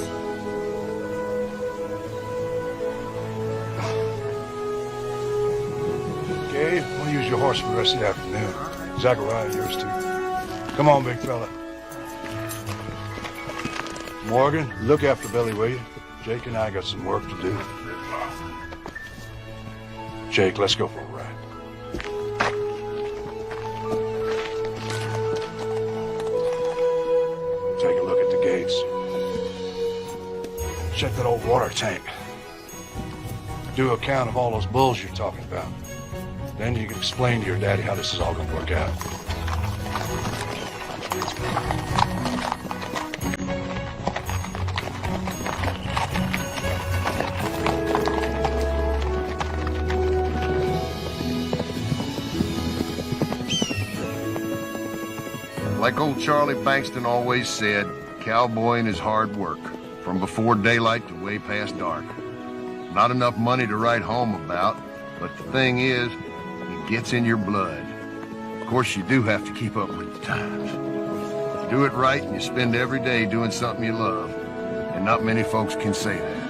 Okay, I want to use your horse for the rest of the afternoon. Zachariah, yours too. Come on, big fella. Morgan, look after Billy, will you? Jake and I got some work to do. Jake, let's go for a ride. Take a look at the gates. Check that old water tank. Do a count of all those bulls you're talking about. Then you can explain to your daddy how this is all going to work out. Like old Charlie Bankston always said, Cowboy and his hard work, from before daylight to way past dark. Not enough money to write home about, but the thing is, it gets in your blood. Of course, you do have to keep up with the times. You do it right, and you spend every day doing something you love, and not many folks can say that.